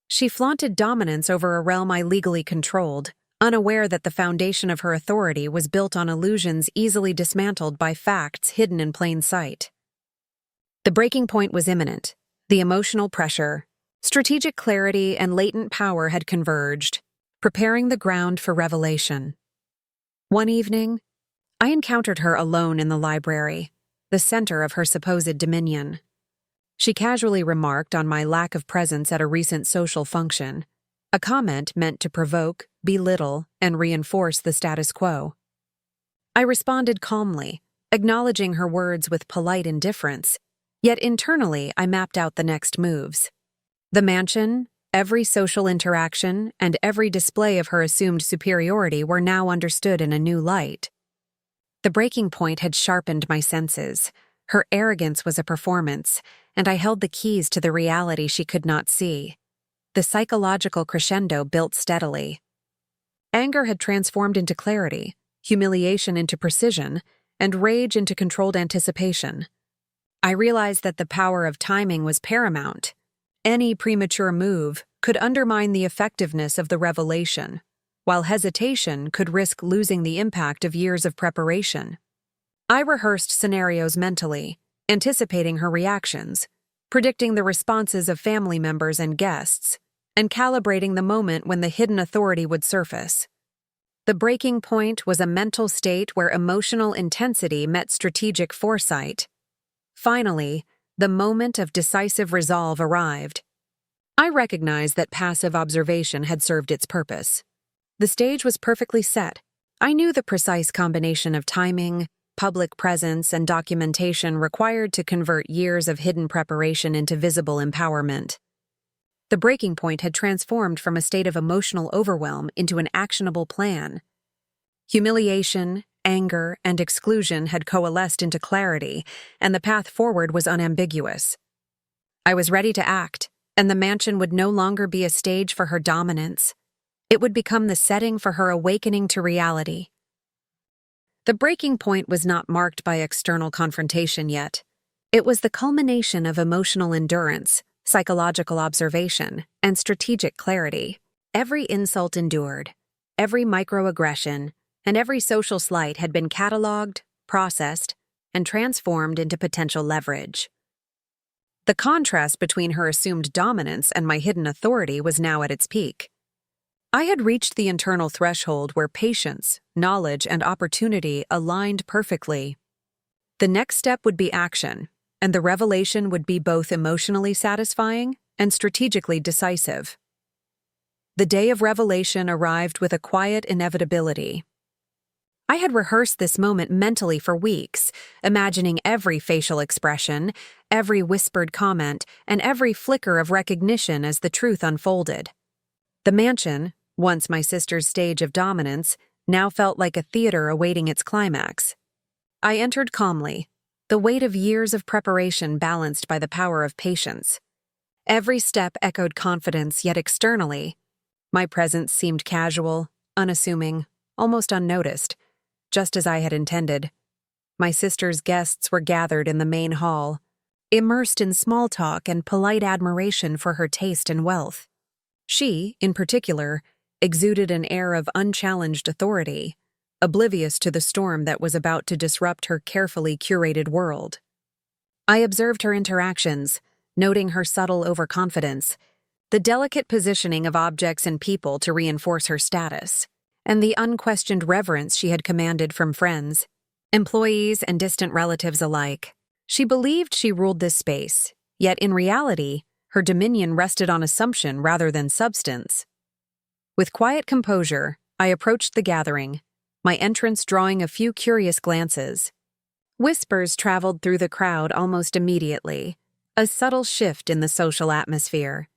She flaunted dominance over a realm I legally controlled, unaware that the foundation of her authority was built on illusions easily dismantled by facts hidden in plain sight. The breaking point was imminent. The emotional pressure, strategic clarity, and latent power had converged, preparing the ground for revelation. One evening, I encountered her alone in the library, the center of her supposed dominion. She casually remarked on my lack of presence at a recent social function, a comment meant to provoke, belittle, and reinforce the status quo. I responded calmly, acknowledging her words with polite indifference, yet internally I mapped out the next moves. The mansion, every social interaction, and every display of her assumed superiority were now understood in a new light. The breaking point had sharpened my senses. Her arrogance was a performance, and I held the keys to the reality she could not see. The psychological crescendo built steadily. Anger had transformed into clarity, humiliation into precision, and rage into controlled anticipation. I realized that the power of timing was paramount. Any premature move could undermine the effectiveness of the revelation, while hesitation could risk losing the impact of years of preparation. I rehearsed scenarios mentally, anticipating her reactions, predicting the responses of family members and guests, and calibrating the moment when the hidden authority would surface. The breaking point was a mental state where emotional intensity met strategic foresight. Finally, the moment of decisive resolve arrived. I recognized that passive observation had served its purpose. The stage was perfectly set. I knew the precise combination of timing, public presence, and documentation required to convert years of hidden preparation into visible empowerment. The breaking point had transformed from a state of emotional overwhelm into an actionable plan. Humiliation, anger, and exclusion had coalesced into clarity, and the path forward was unambiguous. I was ready to act, and the mansion would no longer be a stage for her dominance. It would become the setting for her awakening to reality. The breaking point was not marked by external confrontation yet. It was the culmination of emotional endurance, psychological observation, and strategic clarity. Every insult endured, every microaggression, and every social slight had been cataloged, processed, and transformed into potential leverage. The contrast between her assumed dominance and my hidden authority was now at its peak. I had reached the internal threshold where patience, knowledge, and opportunity aligned perfectly. The next step would be action, and the revelation would be both emotionally satisfying and strategically decisive. The day of revelation arrived with a quiet inevitability. I had rehearsed this moment mentally for weeks, imagining every facial expression, every whispered comment, and every flicker of recognition as the truth unfolded. The mansion, once my sister's stage of dominance, now felt like a theater awaiting its climax. I entered calmly, the weight of years of preparation balanced by the power of patience. Every step echoed confidence, yet externally, my presence seemed casual, unassuming, almost unnoticed, just as I had intended. My sister's guests were gathered in the main hall, immersed in small talk and polite admiration for her taste and wealth. She, in particular, exuded an air of unchallenged authority, oblivious to the storm that was about to disrupt her carefully curated world. I observed her interactions, noting her subtle overconfidence, the delicate positioning of objects and people to reinforce her status, and the unquestioned reverence she had commanded from friends, employees, and distant relatives alike. She believed she ruled this space, yet in reality, her dominion rested on assumption rather than substance. With quiet composure, I approached the gathering, my entrance drawing a few curious glances. Whispers traveled through the crowd almost immediately, a subtle shift in the social atmosphere.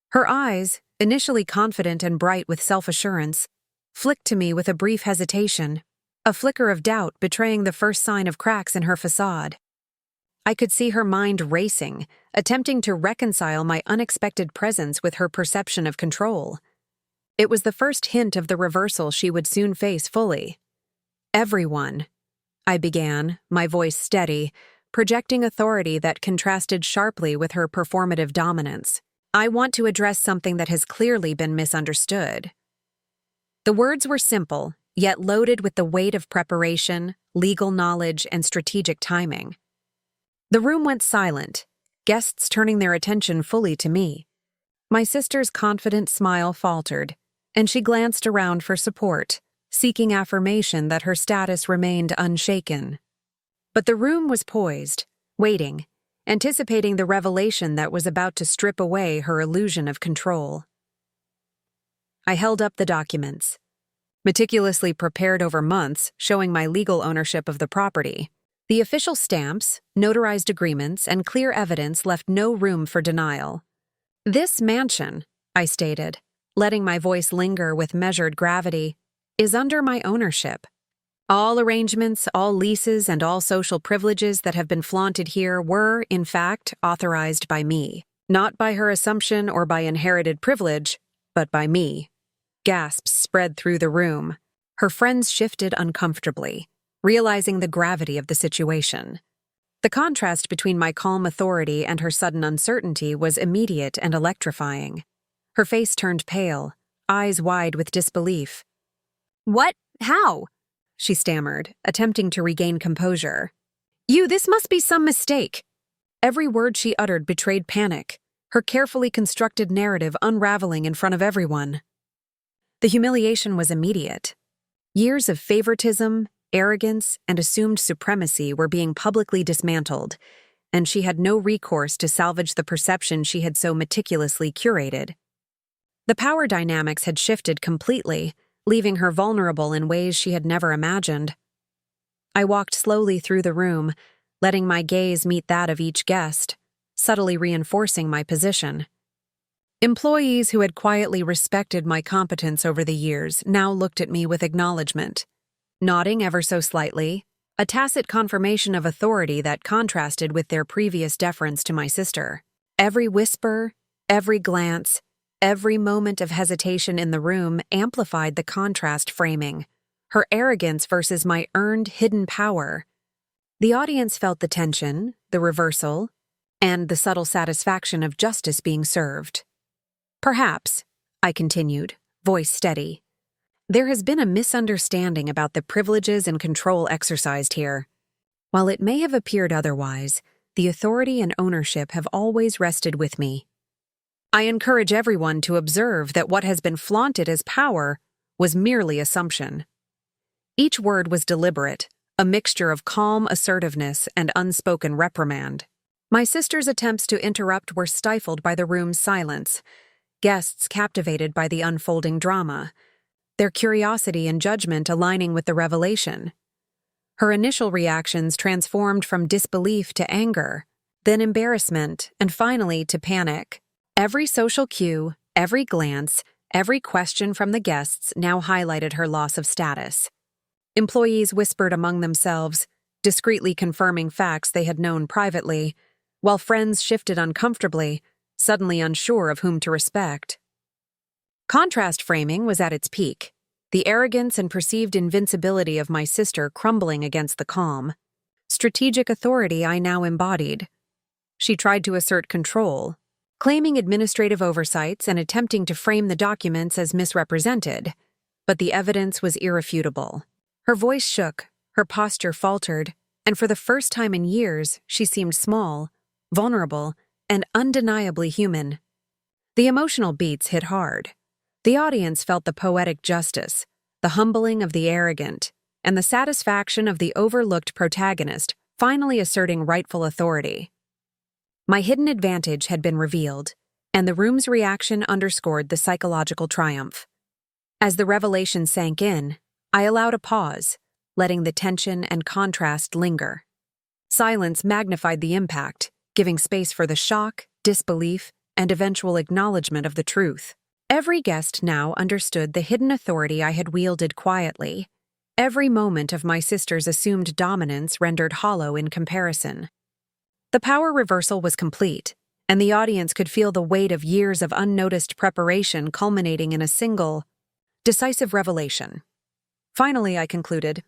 Her eyes, initially confident and bright with self-assurance, flicked to me with a brief hesitation, a flicker of doubt betraying the first sign of cracks in her facade. I could see her mind racing, attempting to reconcile my unexpected presence with her perception of control. It was the first hint of the reversal she would soon face fully. "Everyone," I began, my voice steady, projecting authority that contrasted sharply with her performative dominance. "I want to address something that has clearly been misunderstood." The words were simple, yet loaded with the weight of preparation, legal knowledge, and strategic timing. The room went silent, guests turning their attention fully to me. My sister's confident smile faltered, and she glanced around for support, seeking affirmation that her status remained unshaken. But the room was poised, waiting, anticipating the revelation that was about to strip away her illusion of control. I held up the documents, meticulously prepared over months, showing my legal ownership of the property. The official stamps, notarized agreements, and clear evidence left no room for denial. "This mansion," I stated, letting my voice linger with measured gravity, "is under my ownership. All arrangements, all leases, and all social privileges that have been flaunted here were, in fact, authorized by me. Not by her assumption or by inherited privilege, but by me." Gasps spread through the room. Her friends shifted uncomfortably, realizing the gravity of the situation. The contrast between my calm authority and her sudden uncertainty was immediate and electrifying. Her face turned pale, eyes wide with disbelief. "What? How?" she stammered, attempting to regain composure. This must be some mistake." Every word she uttered betrayed panic, her carefully constructed narrative unraveling in front of everyone. The humiliation was immediate. Years of favoritism, arrogance, and assumed supremacy were being publicly dismantled, and she had no recourse to salvage the perception she had so meticulously curated. The power dynamics had shifted completely, leaving her vulnerable in ways she had never imagined. I walked slowly through the room, letting my gaze meet that of each guest, subtly reinforcing my position. Employees who had quietly respected my competence over the years now looked at me with acknowledgement, nodding ever so slightly, a tacit confirmation of authority that contrasted with their previous deference to my sister. Every whisper, every glance, every moment of hesitation in the room amplified the contrast framing, her arrogance versus my earned hidden power. The audience felt the tension, the reversal, and the subtle satisfaction of justice being served. "Perhaps," I continued, voice steady, "there has been a misunderstanding about the privileges and control exercised here. While it may have appeared otherwise, the authority and ownership have always rested with me. I encourage everyone to observe that what has been flaunted as power was merely assumption." Each word was deliberate, a mixture of calm assertiveness and unspoken reprimand. My sister's attempts to interrupt were stifled by the room's silence, guests captivated by the unfolding drama, their curiosity and judgment aligning with the revelation. Her initial reactions transformed from disbelief to anger, then embarrassment, and finally to panic. Every social cue, every glance, every question from the guests now highlighted her loss of status. Employees whispered among themselves, discreetly confirming facts they had known privately, while friends shifted uncomfortably, suddenly unsure of whom to respect. Contrast framing was at its peak, the arrogance and perceived invincibility of my sister crumbling against the calm. Strategic authority I now embodied. She tried to assert control, claiming administrative oversights and attempting to frame the documents as misrepresented, but the evidence was irrefutable. Her voice shook, her posture faltered, and for the first time in years, she seemed small, vulnerable, and undeniably human. The emotional beats hit hard. The audience felt the poetic justice, the humbling of the arrogant, and the satisfaction of the overlooked protagonist finally asserting rightful authority. My hidden advantage had been revealed, and the room's reaction underscored the psychological triumph. As the revelation sank in, I allowed a pause, letting the tension and contrast linger. Silence magnified the impact, giving space for the shock, disbelief, and eventual acknowledgement of the truth. Every guest now understood the hidden authority I had wielded quietly. Every moment of my sister's assumed dominance rendered hollow in comparison. The power reversal was complete, and the audience could feel the weight of years of unnoticed preparation culminating in a single, decisive revelation. Finally, I concluded,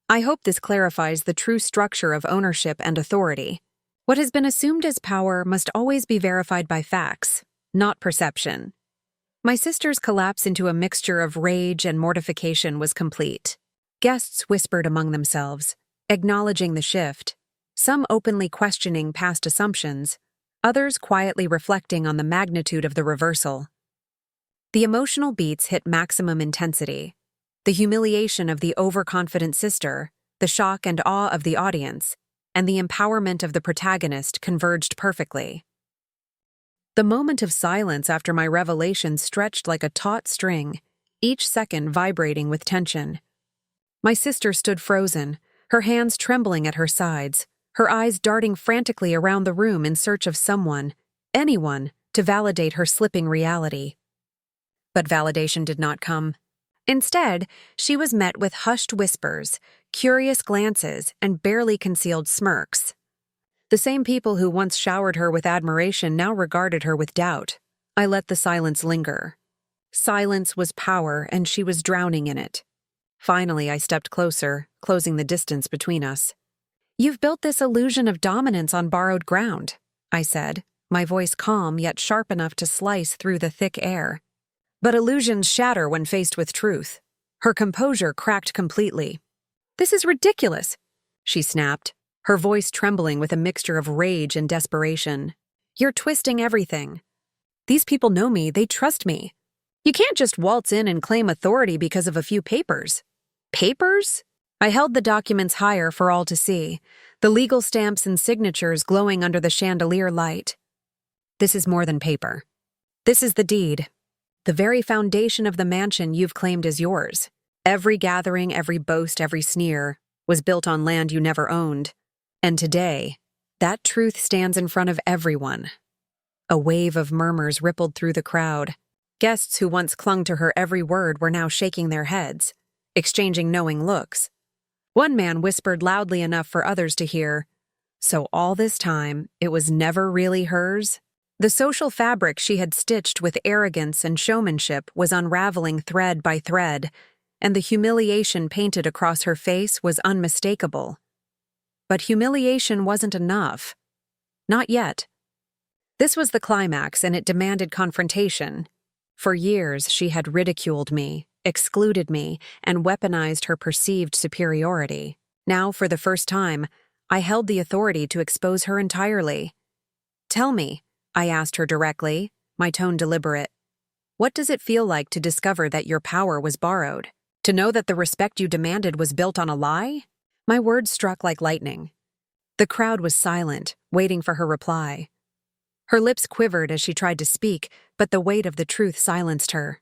I hope this clarifies the true structure of ownership and authority. What has been assumed as power must always be verified by facts, not perception. My sister's collapse into a mixture of rage and mortification was complete. Guests whispered among themselves, acknowledging the shift, some openly questioning past assumptions, others quietly reflecting on the magnitude of the reversal. The emotional beats hit maximum intensity. The humiliation of the overconfident sister, the shock and awe of the audience, and the empowerment of the protagonist converged perfectly. The moment of silence after my revelation stretched like a taut string, each second vibrating with tension. My sister stood frozen, her hands trembling at her sides, her eyes darting frantically around the room in search of someone, anyone, to validate her slipping reality. But validation did not come. Instead, she was met with hushed whispers, curious glances, and barely concealed smirks. The same people who once showered her with admiration now regarded her with doubt. I let the silence linger. Silence was power, and she was drowning in it. Finally, I stepped closer, closing the distance between us. "You've built this illusion of dominance on borrowed ground," I said, my voice calm yet sharp enough to slice through the thick air. But illusions shatter when faced with truth. Her composure cracked completely. "This is ridiculous," she snapped, her voice trembling with a mixture of rage and desperation. "You're twisting everything. These people know me, they trust me. You can't just waltz in and claim authority because of a few papers." "Papers?" I held the documents higher for all to see, the legal stamps and signatures glowing under the chandelier light. "This is more than paper. This is the deed. The very foundation of the mansion you've claimed as yours. Every gathering, every boast, every sneer was built on land you never owned. And today, that truth stands in front of everyone." A wave of murmurs rippled through the crowd. Guests who once clung to her every word were now shaking their heads, exchanging knowing looks. One man whispered loudly enough for others to hear, "So all this time, it was never really hers?" The social fabric she had stitched with arrogance and showmanship was unraveling thread by thread, and the humiliation painted across her face was unmistakable. But humiliation wasn't enough. Not yet. This was the climax, and it demanded confrontation. For years, she had ridiculed me, excluded me, and weaponized her perceived superiority. Now, for the first time, I held the authority to expose her entirely. "Tell me," I asked her directly, my tone deliberate, "what does it feel like to discover that your power was borrowed? To know that the respect you demanded was built on a lie?" My words struck like lightning. The crowd was silent, waiting for her reply. Her lips quivered as she tried to speak, but the weight of the truth silenced her.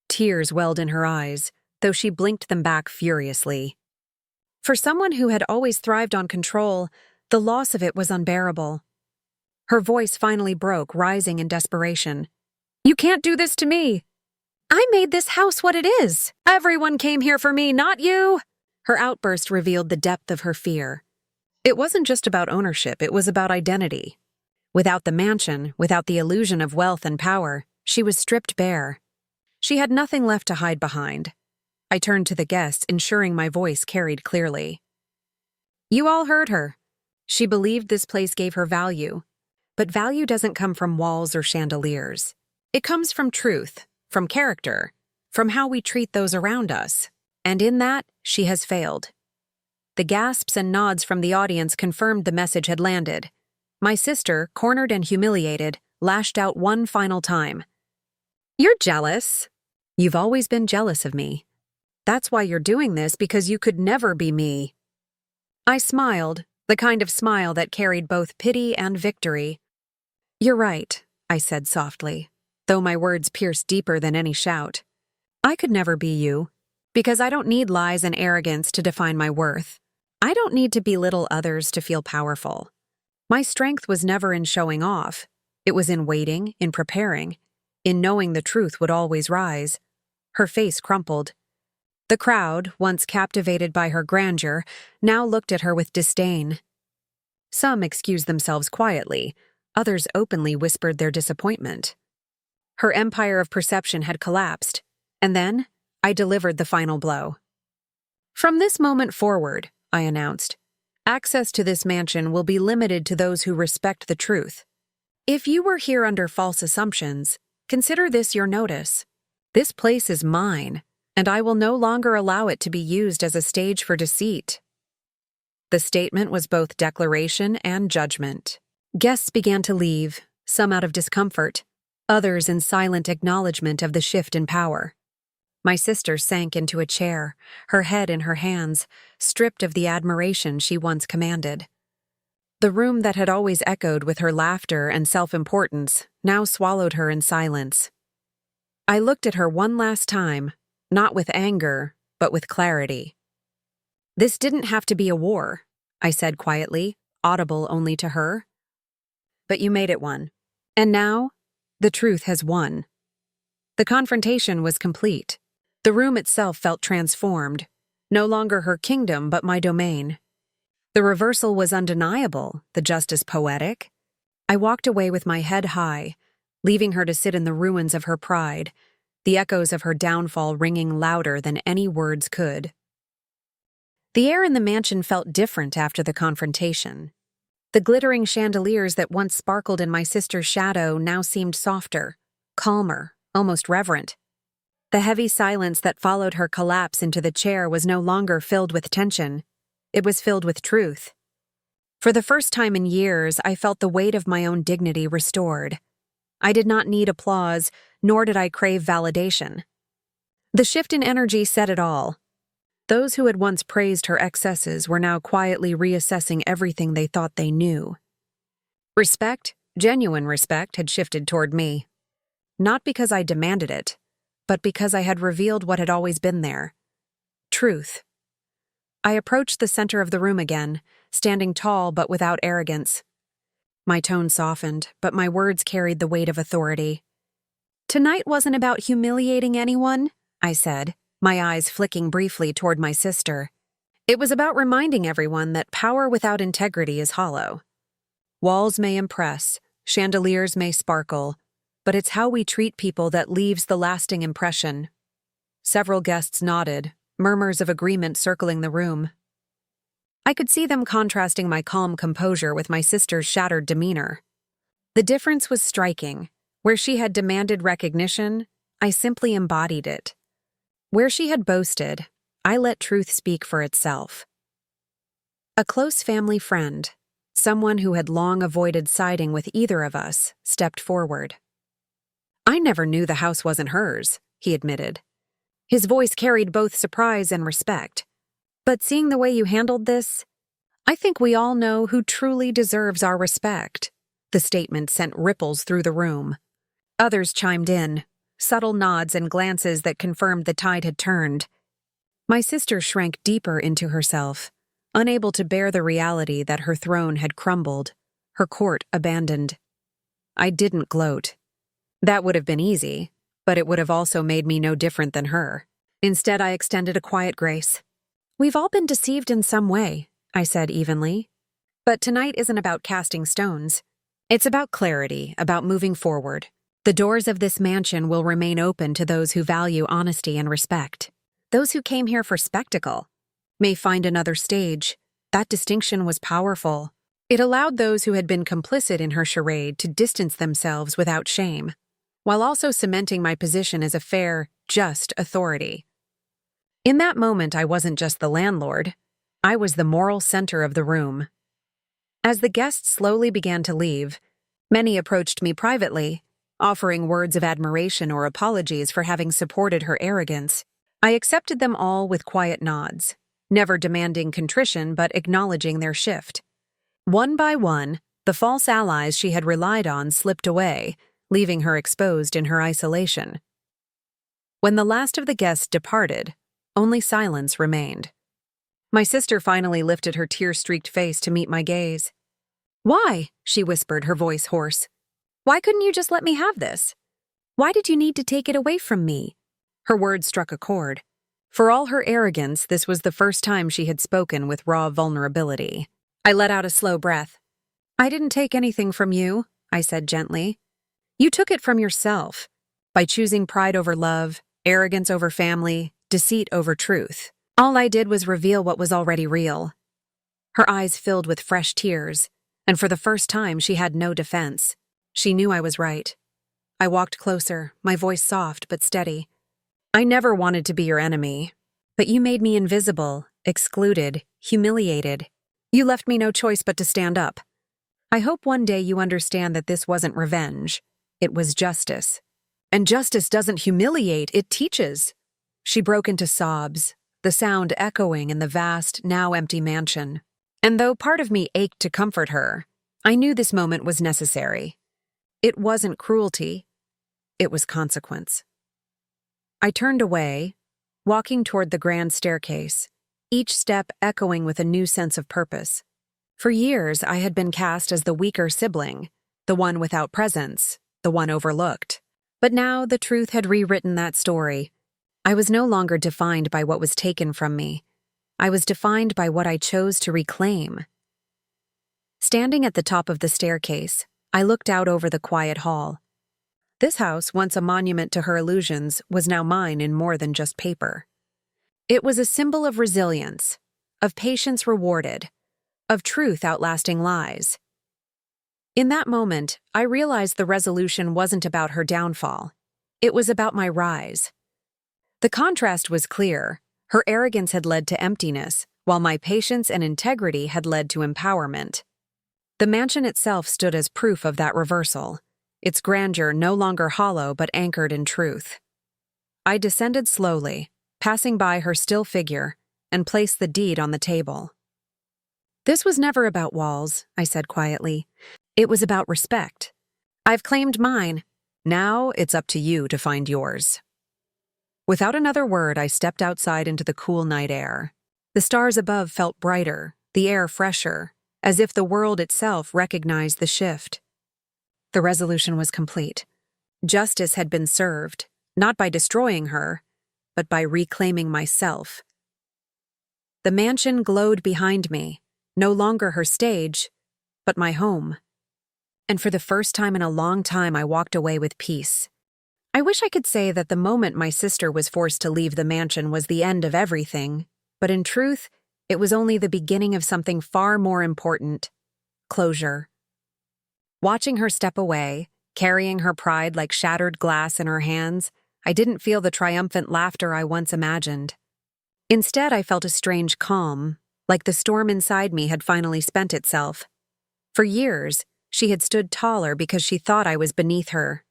Tears welled in her eyes, though she blinked them back furiously. For someone who had always thrived on control, the loss of it was unbearable. Her voice finally broke, rising in desperation. "You can't do this to me! I made this house what it is! Everyone came here for me, not you!" Her outburst revealed the depth of her fear. It wasn't just about ownership, it was about identity. Without the mansion, without the illusion of wealth and power, she was stripped bare. She had nothing left to hide behind. I turned to the guests, ensuring my voice carried clearly. "You all heard her. She believed this place gave her value. But value doesn't come from walls or chandeliers. It comes from truth, from character, from how we treat those around us. And in that, she has failed." The gasps and nods from the audience confirmed the message had landed. My sister, cornered and humiliated, lashed out one final time. "You're jealous. You've always been jealous of me. That's why you're doing this, because you could never be me." I smiled, the kind of smile that carried both pity and victory. "You're right," I said softly, though my words pierced deeper than any shout. "I could never be you, because I don't need lies and arrogance to define my worth. I don't need to belittle others to feel powerful. My strength was never in showing off. It was in waiting, in preparing, in knowing the truth would always rise. Her face crumpled. The crowd, once captivated by her grandeur, now looked at her with disdain. Some excused themselves quietly, others openly whispered their disappointment. Her empire of perception had collapsed, and then I delivered the final blow. "From this moment forward," I announced, "access to this mansion will be limited to those who respect the truth. If you were here under false assumptions, consider this your notice. This place is mine, and I will no longer allow it to be used as a stage for deceit." The statement was both declaration and judgment. Guests began to leave, some out of discomfort, others in silent acknowledgement of the shift in power. My sister sank into a chair, her head in her hands, stripped of the admiration she once commanded. The room that had always echoed with her laughter and self-importance now swallowed her in silence. I looked at her one last time, not with anger, but with clarity. "This didn't have to be a war," I said quietly, audible only to her. "But you made it one. And now, the truth has won." The confrontation was complete. The room itself felt transformed, no longer her kingdom but my domain. The reversal was undeniable, the justice poetic. I walked away with my head high, leaving her to sit in the ruins of her pride, the echoes of her downfall ringing louder than any words could. The air in the mansion felt different after the confrontation. The glittering chandeliers that once sparkled in my sister's shadow now seemed softer, calmer, almost reverent. The heavy silence that followed her collapse into the chair was no longer filled with tension. It was filled with truth. For the first time in years, I felt the weight of my own dignity restored. I did not need applause, nor did I crave validation. The shift in energy said it all. Those who had once praised her excesses were now quietly reassessing everything they thought they knew. Respect, genuine respect, had shifted toward me. Not because I demanded it, but because I had revealed what had always been there. Truth. I approached the center of the room again, standing tall but without arrogance. My tone softened, but my words carried the weight of authority. "Tonight wasn't about humiliating anyone," I said, my eyes flicking briefly toward my sister. "It was about reminding everyone that power without integrity is hollow. Walls may impress, chandeliers may sparkle, but it's how we treat people that leaves the lasting impression." Several guests nodded, murmurs of agreement circling the room. I could see them contrasting my calm composure with my sister's shattered demeanor. The difference was striking. Where she had demanded recognition, I simply embodied it. Where she had boasted, I let truth speak for itself. A close family friend, someone who had long avoided siding with either of us, stepped forward. "I never knew the house wasn't hers," he admitted. His voice carried both surprise and respect. "But seeing the way you handled this, I think we all know who truly deserves our respect." The statement sent ripples through the room. Others chimed in, subtle nods and glances that confirmed the tide had turned. My sister shrank deeper into herself, unable to bear the reality that her throne had crumbled, her court abandoned. I didn't gloat. That would have been easy, but it would have also made me no different than her. Instead, I extended a quiet grace. "We've all been deceived in some way," I said evenly. "But tonight isn't about casting stones. It's about clarity, about moving forward. The doors of this mansion will remain open to those who value honesty and respect. Those who came here for spectacle may find another stage." That distinction was powerful. It allowed those who had been complicit in her charade to distance themselves without shame, while also cementing my position as a fair, just authority. In that moment, I wasn't just the landlord. I was the moral center of the room. As the guests slowly began to leave, many approached me privately, offering words of admiration or apologies for having supported her arrogance. I accepted them all with quiet nods, never demanding contrition but acknowledging their shift. One by one, the false allies she had relied on slipped away, leaving her exposed in her isolation. When the last of the guests departed, only silence remained. My sister finally lifted her tear-streaked face to meet my gaze. "Why?" she whispered, her voice hoarse. "Why couldn't you just let me have this? Why did you need to take it away from me? Her words struck a chord. For all her arrogance, this was the first time she had spoken with raw vulnerability. I let out a slow breath. I didn't take anything from you, I said gently. You took it from yourself, by choosing pride over love, arrogance over family, deceit over truth. All I did was reveal what was already real. Her eyes filled with fresh tears, and for the first time she had no defense. She knew I was right. I walked closer, my voice soft but steady. I never wanted to be your enemy, but you made me invisible, excluded, humiliated. You left me no choice but to stand up. I hope one day you understand that this wasn't revenge. It was justice. And justice doesn't humiliate, it teaches. She broke into sobs, the sound echoing in the vast, now empty mansion. And though part of me ached to comfort her, I knew this moment was necessary. It wasn't cruelty. It was consequence. I turned away, walking toward the grand staircase, each step echoing with a new sense of purpose. For years, I had been cast as the weaker sibling, the one without presence, the one overlooked. But now the truth had rewritten that story. I was no longer defined by what was taken from me. I was defined by what I chose to reclaim. Standing at the top of the staircase, I looked out over the quiet hall. This house, once a monument to her illusions, was now mine in more than just paper. It was a symbol of resilience, of patience rewarded, of truth outlasting lies. In that moment, I realized the resolution wasn't about her downfall. It was about my rise. The contrast was clear. Her arrogance had led to emptiness, while my patience and integrity had led to empowerment. The mansion itself stood as proof of that reversal, its grandeur no longer hollow but anchored in truth. I descended slowly, passing by her still figure, and placed the deed on the table. This was never about walls, I said quietly. It was about respect. I've claimed mine. Now it's up to you to find yours. Without another word, I stepped outside into the cool night air. The stars above felt brighter, the air fresher, as if the world itself recognized the shift. The resolution was complete. Justice had been served, not by destroying her, but by reclaiming myself. The mansion glowed behind me, no longer her stage, but my home. And for the first time in a long time, I walked away with peace. I wish I could say that the moment my sister was forced to leave the mansion was the end of everything, but in truth, it was only the beginning of something far more important: closure. Watching her step away, carrying her pride like shattered glass in her hands, I didn't feel the triumphant laughter I once imagined. Instead, I felt a strange calm, like the storm inside me had finally spent itself. For years, she had stood taller because she thought I was beneath her.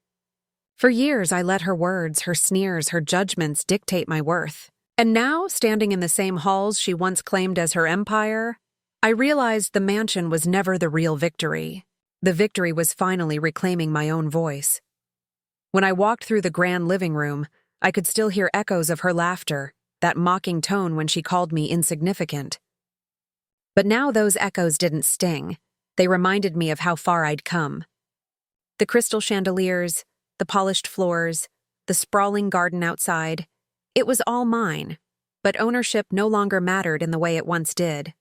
For years, I let her words, her sneers, her judgments dictate my worth. And now, standing in the same halls she once claimed as her empire, I realized the mansion was never the real victory. The victory was finally reclaiming my own voice. When I walked through the grand living room, I could still hear echoes of her laughter, that mocking tone when she called me insignificant. But now those echoes didn't sting. They reminded me of how far I'd come. The crystal chandeliers, the polished floors, the sprawling garden outside, it was all mine, but ownership no longer mattered in the way it once did.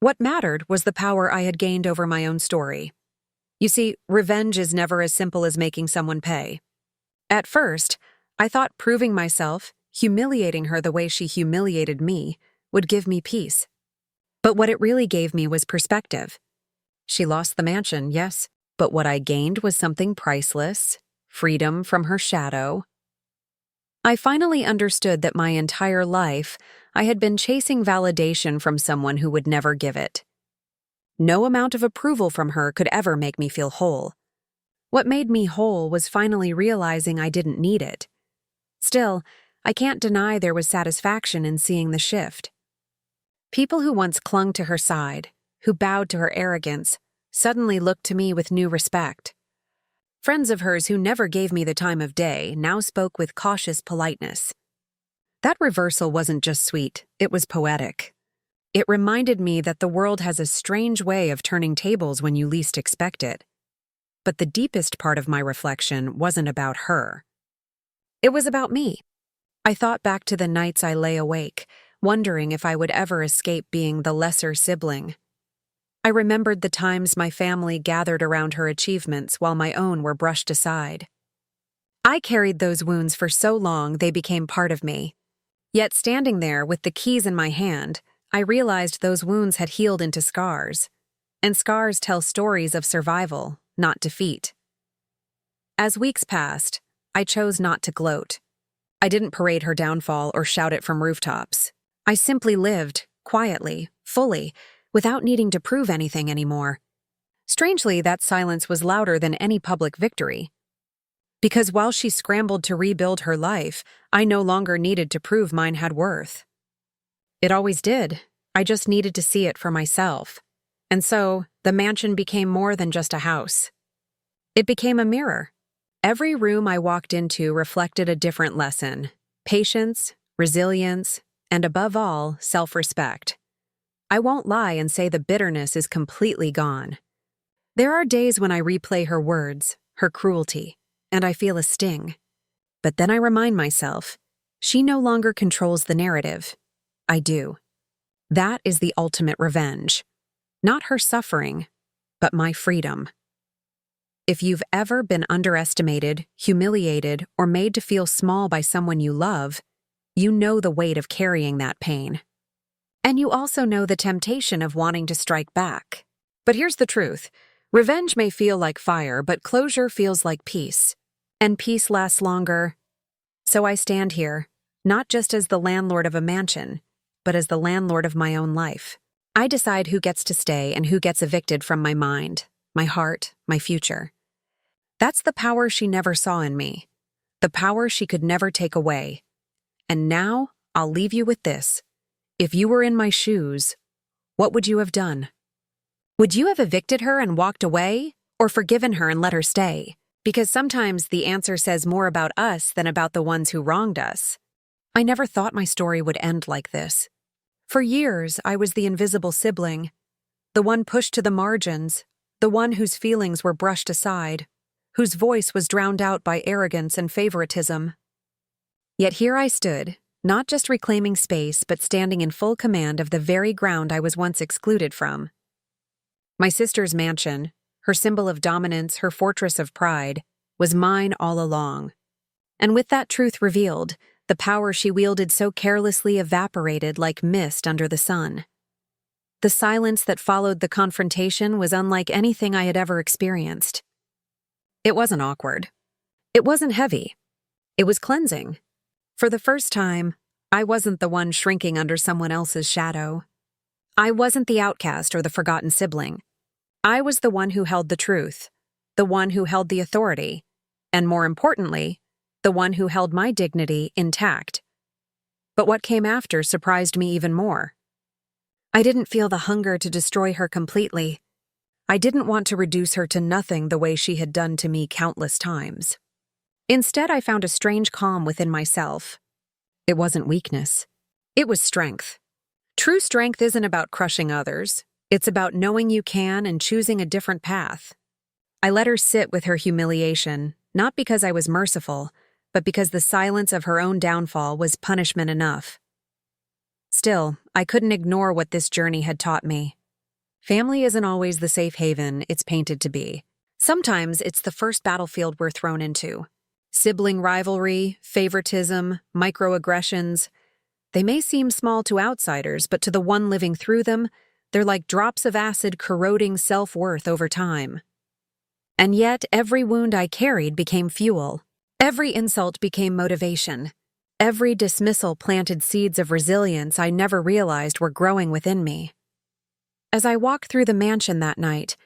What mattered was the power I had gained over my own story. You see, revenge is never as simple as making someone pay. At first, I thought proving myself, humiliating her the way she humiliated me, would give me peace. But what it really gave me was perspective. She lost the mansion, yes, but what I gained was something priceless: freedom from her shadow. I finally understood that my entire life I had been chasing validation from someone who would never give it. No amount of approval from her could ever make me feel whole. What made me whole was finally realizing I didn't need it. Still, I can't deny there was satisfaction in seeing the shift. People who once clung to her side, who bowed to her arrogance, suddenly looked to me with new respect. Friends of hers who never gave me the time of day now spoke with cautious politeness. That reversal wasn't just sweet, it was poetic. It reminded me that the world has a strange way of turning tables when you least expect it. but the deepest part of my reflection wasn't about her. It was about me. I thought back to the nights I lay awake, wondering if I would ever escape being the lesser sibling. I remembered the times my family gathered around her achievements while my own were brushed aside. I carried those wounds for so long they became part of me. Yet standing there with the keys in my hand, I realized those wounds had healed into scars. And scars tell stories of survival, not defeat. As weeks passed, I chose not to gloat. I didn't parade her downfall or shout it from rooftops. I simply lived, quietly, fully, without needing to prove anything anymore. Strangely, that silence was louder than any public victory. Because while she scrambled to rebuild her life, I no longer needed to prove mine had worth. It always did. I just needed to see it for myself. And so, the mansion became more than just a house. It became a mirror. Every room I walked into reflected a different lesson: patience, resilience, and above all, self-respect. I won't lie and say the bitterness is completely gone. There are days when I replay her words, her cruelty, and I feel a sting. But then I remind myself, she no longer controls the narrative. I do. That is the ultimate revenge. Not her suffering, but my freedom. If you've ever been underestimated, humiliated, or made to feel small by someone you love, you know the weight of carrying that pain. And you also know the temptation of wanting to strike back. But here's the truth. Revenge may feel like fire, but closure feels like peace. And peace lasts longer. So I stand here, not just as the landlord of a mansion, but as the landlord of my own life. I decide who gets to stay and who gets evicted from my mind, my heart, my future. That's the power she never saw in me, the power she could never take away. And now, I'll leave you with this. If you were in my shoes, what would you have done? Would you have evicted her and walked away, or forgiven her and let her stay? Because sometimes the answer says more about us than about the ones who wronged us. I never thought my story would end like this. For years, I was the invisible sibling, the one pushed to the margins, the one whose feelings were brushed aside, whose voice was drowned out by arrogance and favoritism. Yet here I stood, not just reclaiming space, but standing in full command of the very ground I was once excluded from. My sister's mansion, her symbol of dominance, her fortress of pride, was mine all along. And with that truth revealed, the power she wielded so carelessly evaporated like mist under the sun. The silence that followed the confrontation was unlike anything I had ever experienced. It wasn't awkward. It wasn't heavy. It was cleansing. For the first time, I wasn't the one shrinking under someone else's shadow. I wasn't the outcast or the forgotten sibling. I was the one who held the truth, the one who held the authority, and more importantly, the one who held my dignity intact. But what came after surprised me even more. I didn't feel the hunger to destroy her completely. I didn't want to reduce her to nothing the way she had done to me countless times. Instead, I found a strange calm within myself. It wasn't weakness. It was strength. True strength isn't about crushing others. It's about knowing you can and choosing a different path. I let her sit with her humiliation, not because I was merciful, but because the silence of her own downfall was punishment enough. Still, I couldn't ignore what this journey had taught me. Family isn't always the safe haven it's painted to be. Sometimes it's the first battlefield we're thrown into. Sibling rivalry, favoritism, microaggressions. They may seem small to outsiders, but to the one living through them, they're like drops of acid corroding self-worth over time. And yet, every wound I carried became fuel. Every insult became motivation. Every dismissal planted seeds of resilience I never realized were growing within me. As I walked through the mansion that night,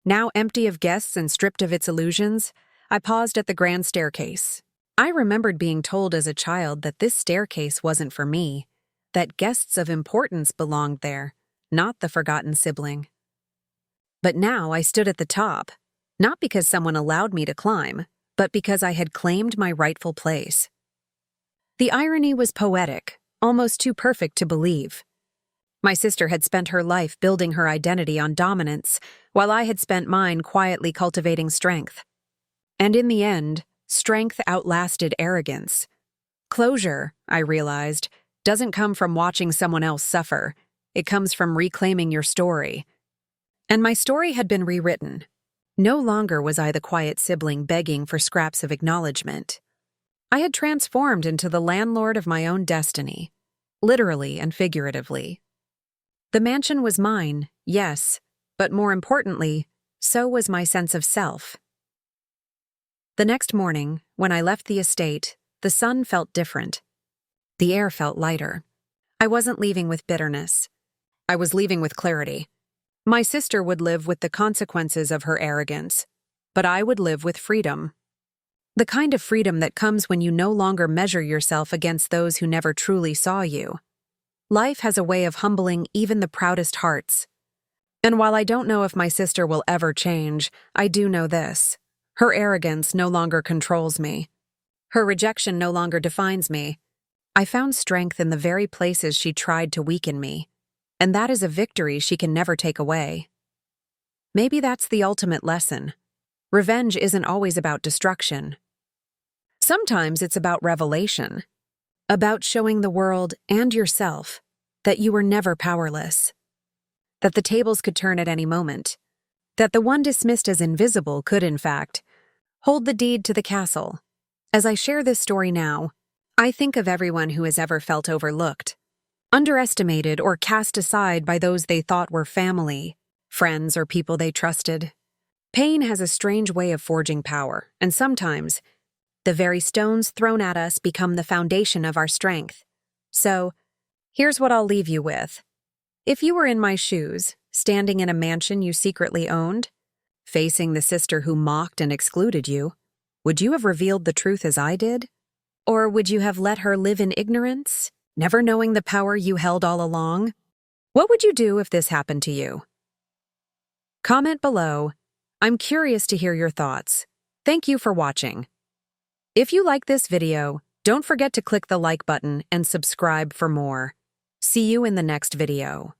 now empty of guests and stripped of its illusions, I paused at the grand staircase. I remembered being told as a child that this staircase wasn't for me, that guests of importance belonged there, not the forgotten sibling. But now I stood at the top, not because someone allowed me to climb, but because I had claimed my rightful place. The irony was poetic, almost too perfect to believe. My sister had spent her life building her identity on dominance, while I had spent mine quietly cultivating strength. And in the end, strength outlasted arrogance. Closure, I realized, doesn't come from watching someone else suffer. It comes from reclaiming your story. And my story had been rewritten. No longer was I the quiet sibling begging for scraps of acknowledgement. I had transformed into the landlord of my own destiny, literally and figuratively. The mansion was mine, yes, but more importantly, so was my sense of self. The next morning, when I left the estate, the sun felt different. The air felt lighter. I wasn't leaving with bitterness. I was leaving with clarity. My sister would live with the consequences of her arrogance, but I would live with freedom. The kind of freedom that comes when you no longer measure yourself against those who never truly saw you. Life has a way of humbling even the proudest hearts. And while I don't know if my sister will ever change, I do know this. Her arrogance no longer controls me. Her rejection no longer defines me. I found strength in the very places she tried to weaken me, and that is a victory she can never take away. Maybe that's the ultimate lesson. Revenge isn't always about destruction. Sometimes it's about revelation. About showing the world and yourself that you were never powerless, that the tables could turn at any moment, that the one dismissed as invisible could, in fact, hold the deed to the castle. As I share this story now, I think of everyone who has ever felt overlooked, underestimated, or cast aside by those they thought were family, friends, or people they trusted. Pain has a strange way of forging power, and sometimes the very stones thrown at us become the foundation of our strength. So, here's what I'll leave you with. If you were in my shoes, standing in a mansion you secretly owned, facing the sister who mocked and excluded you, would you have revealed the truth as I did? Or would you have let her live in ignorance, never knowing the power you held all along? What would you do if this happened to you? Comment below. I'm curious to hear your thoughts. Thank you for watching. If you like this video, don't forget to click the like button and subscribe for more. See you in the next video.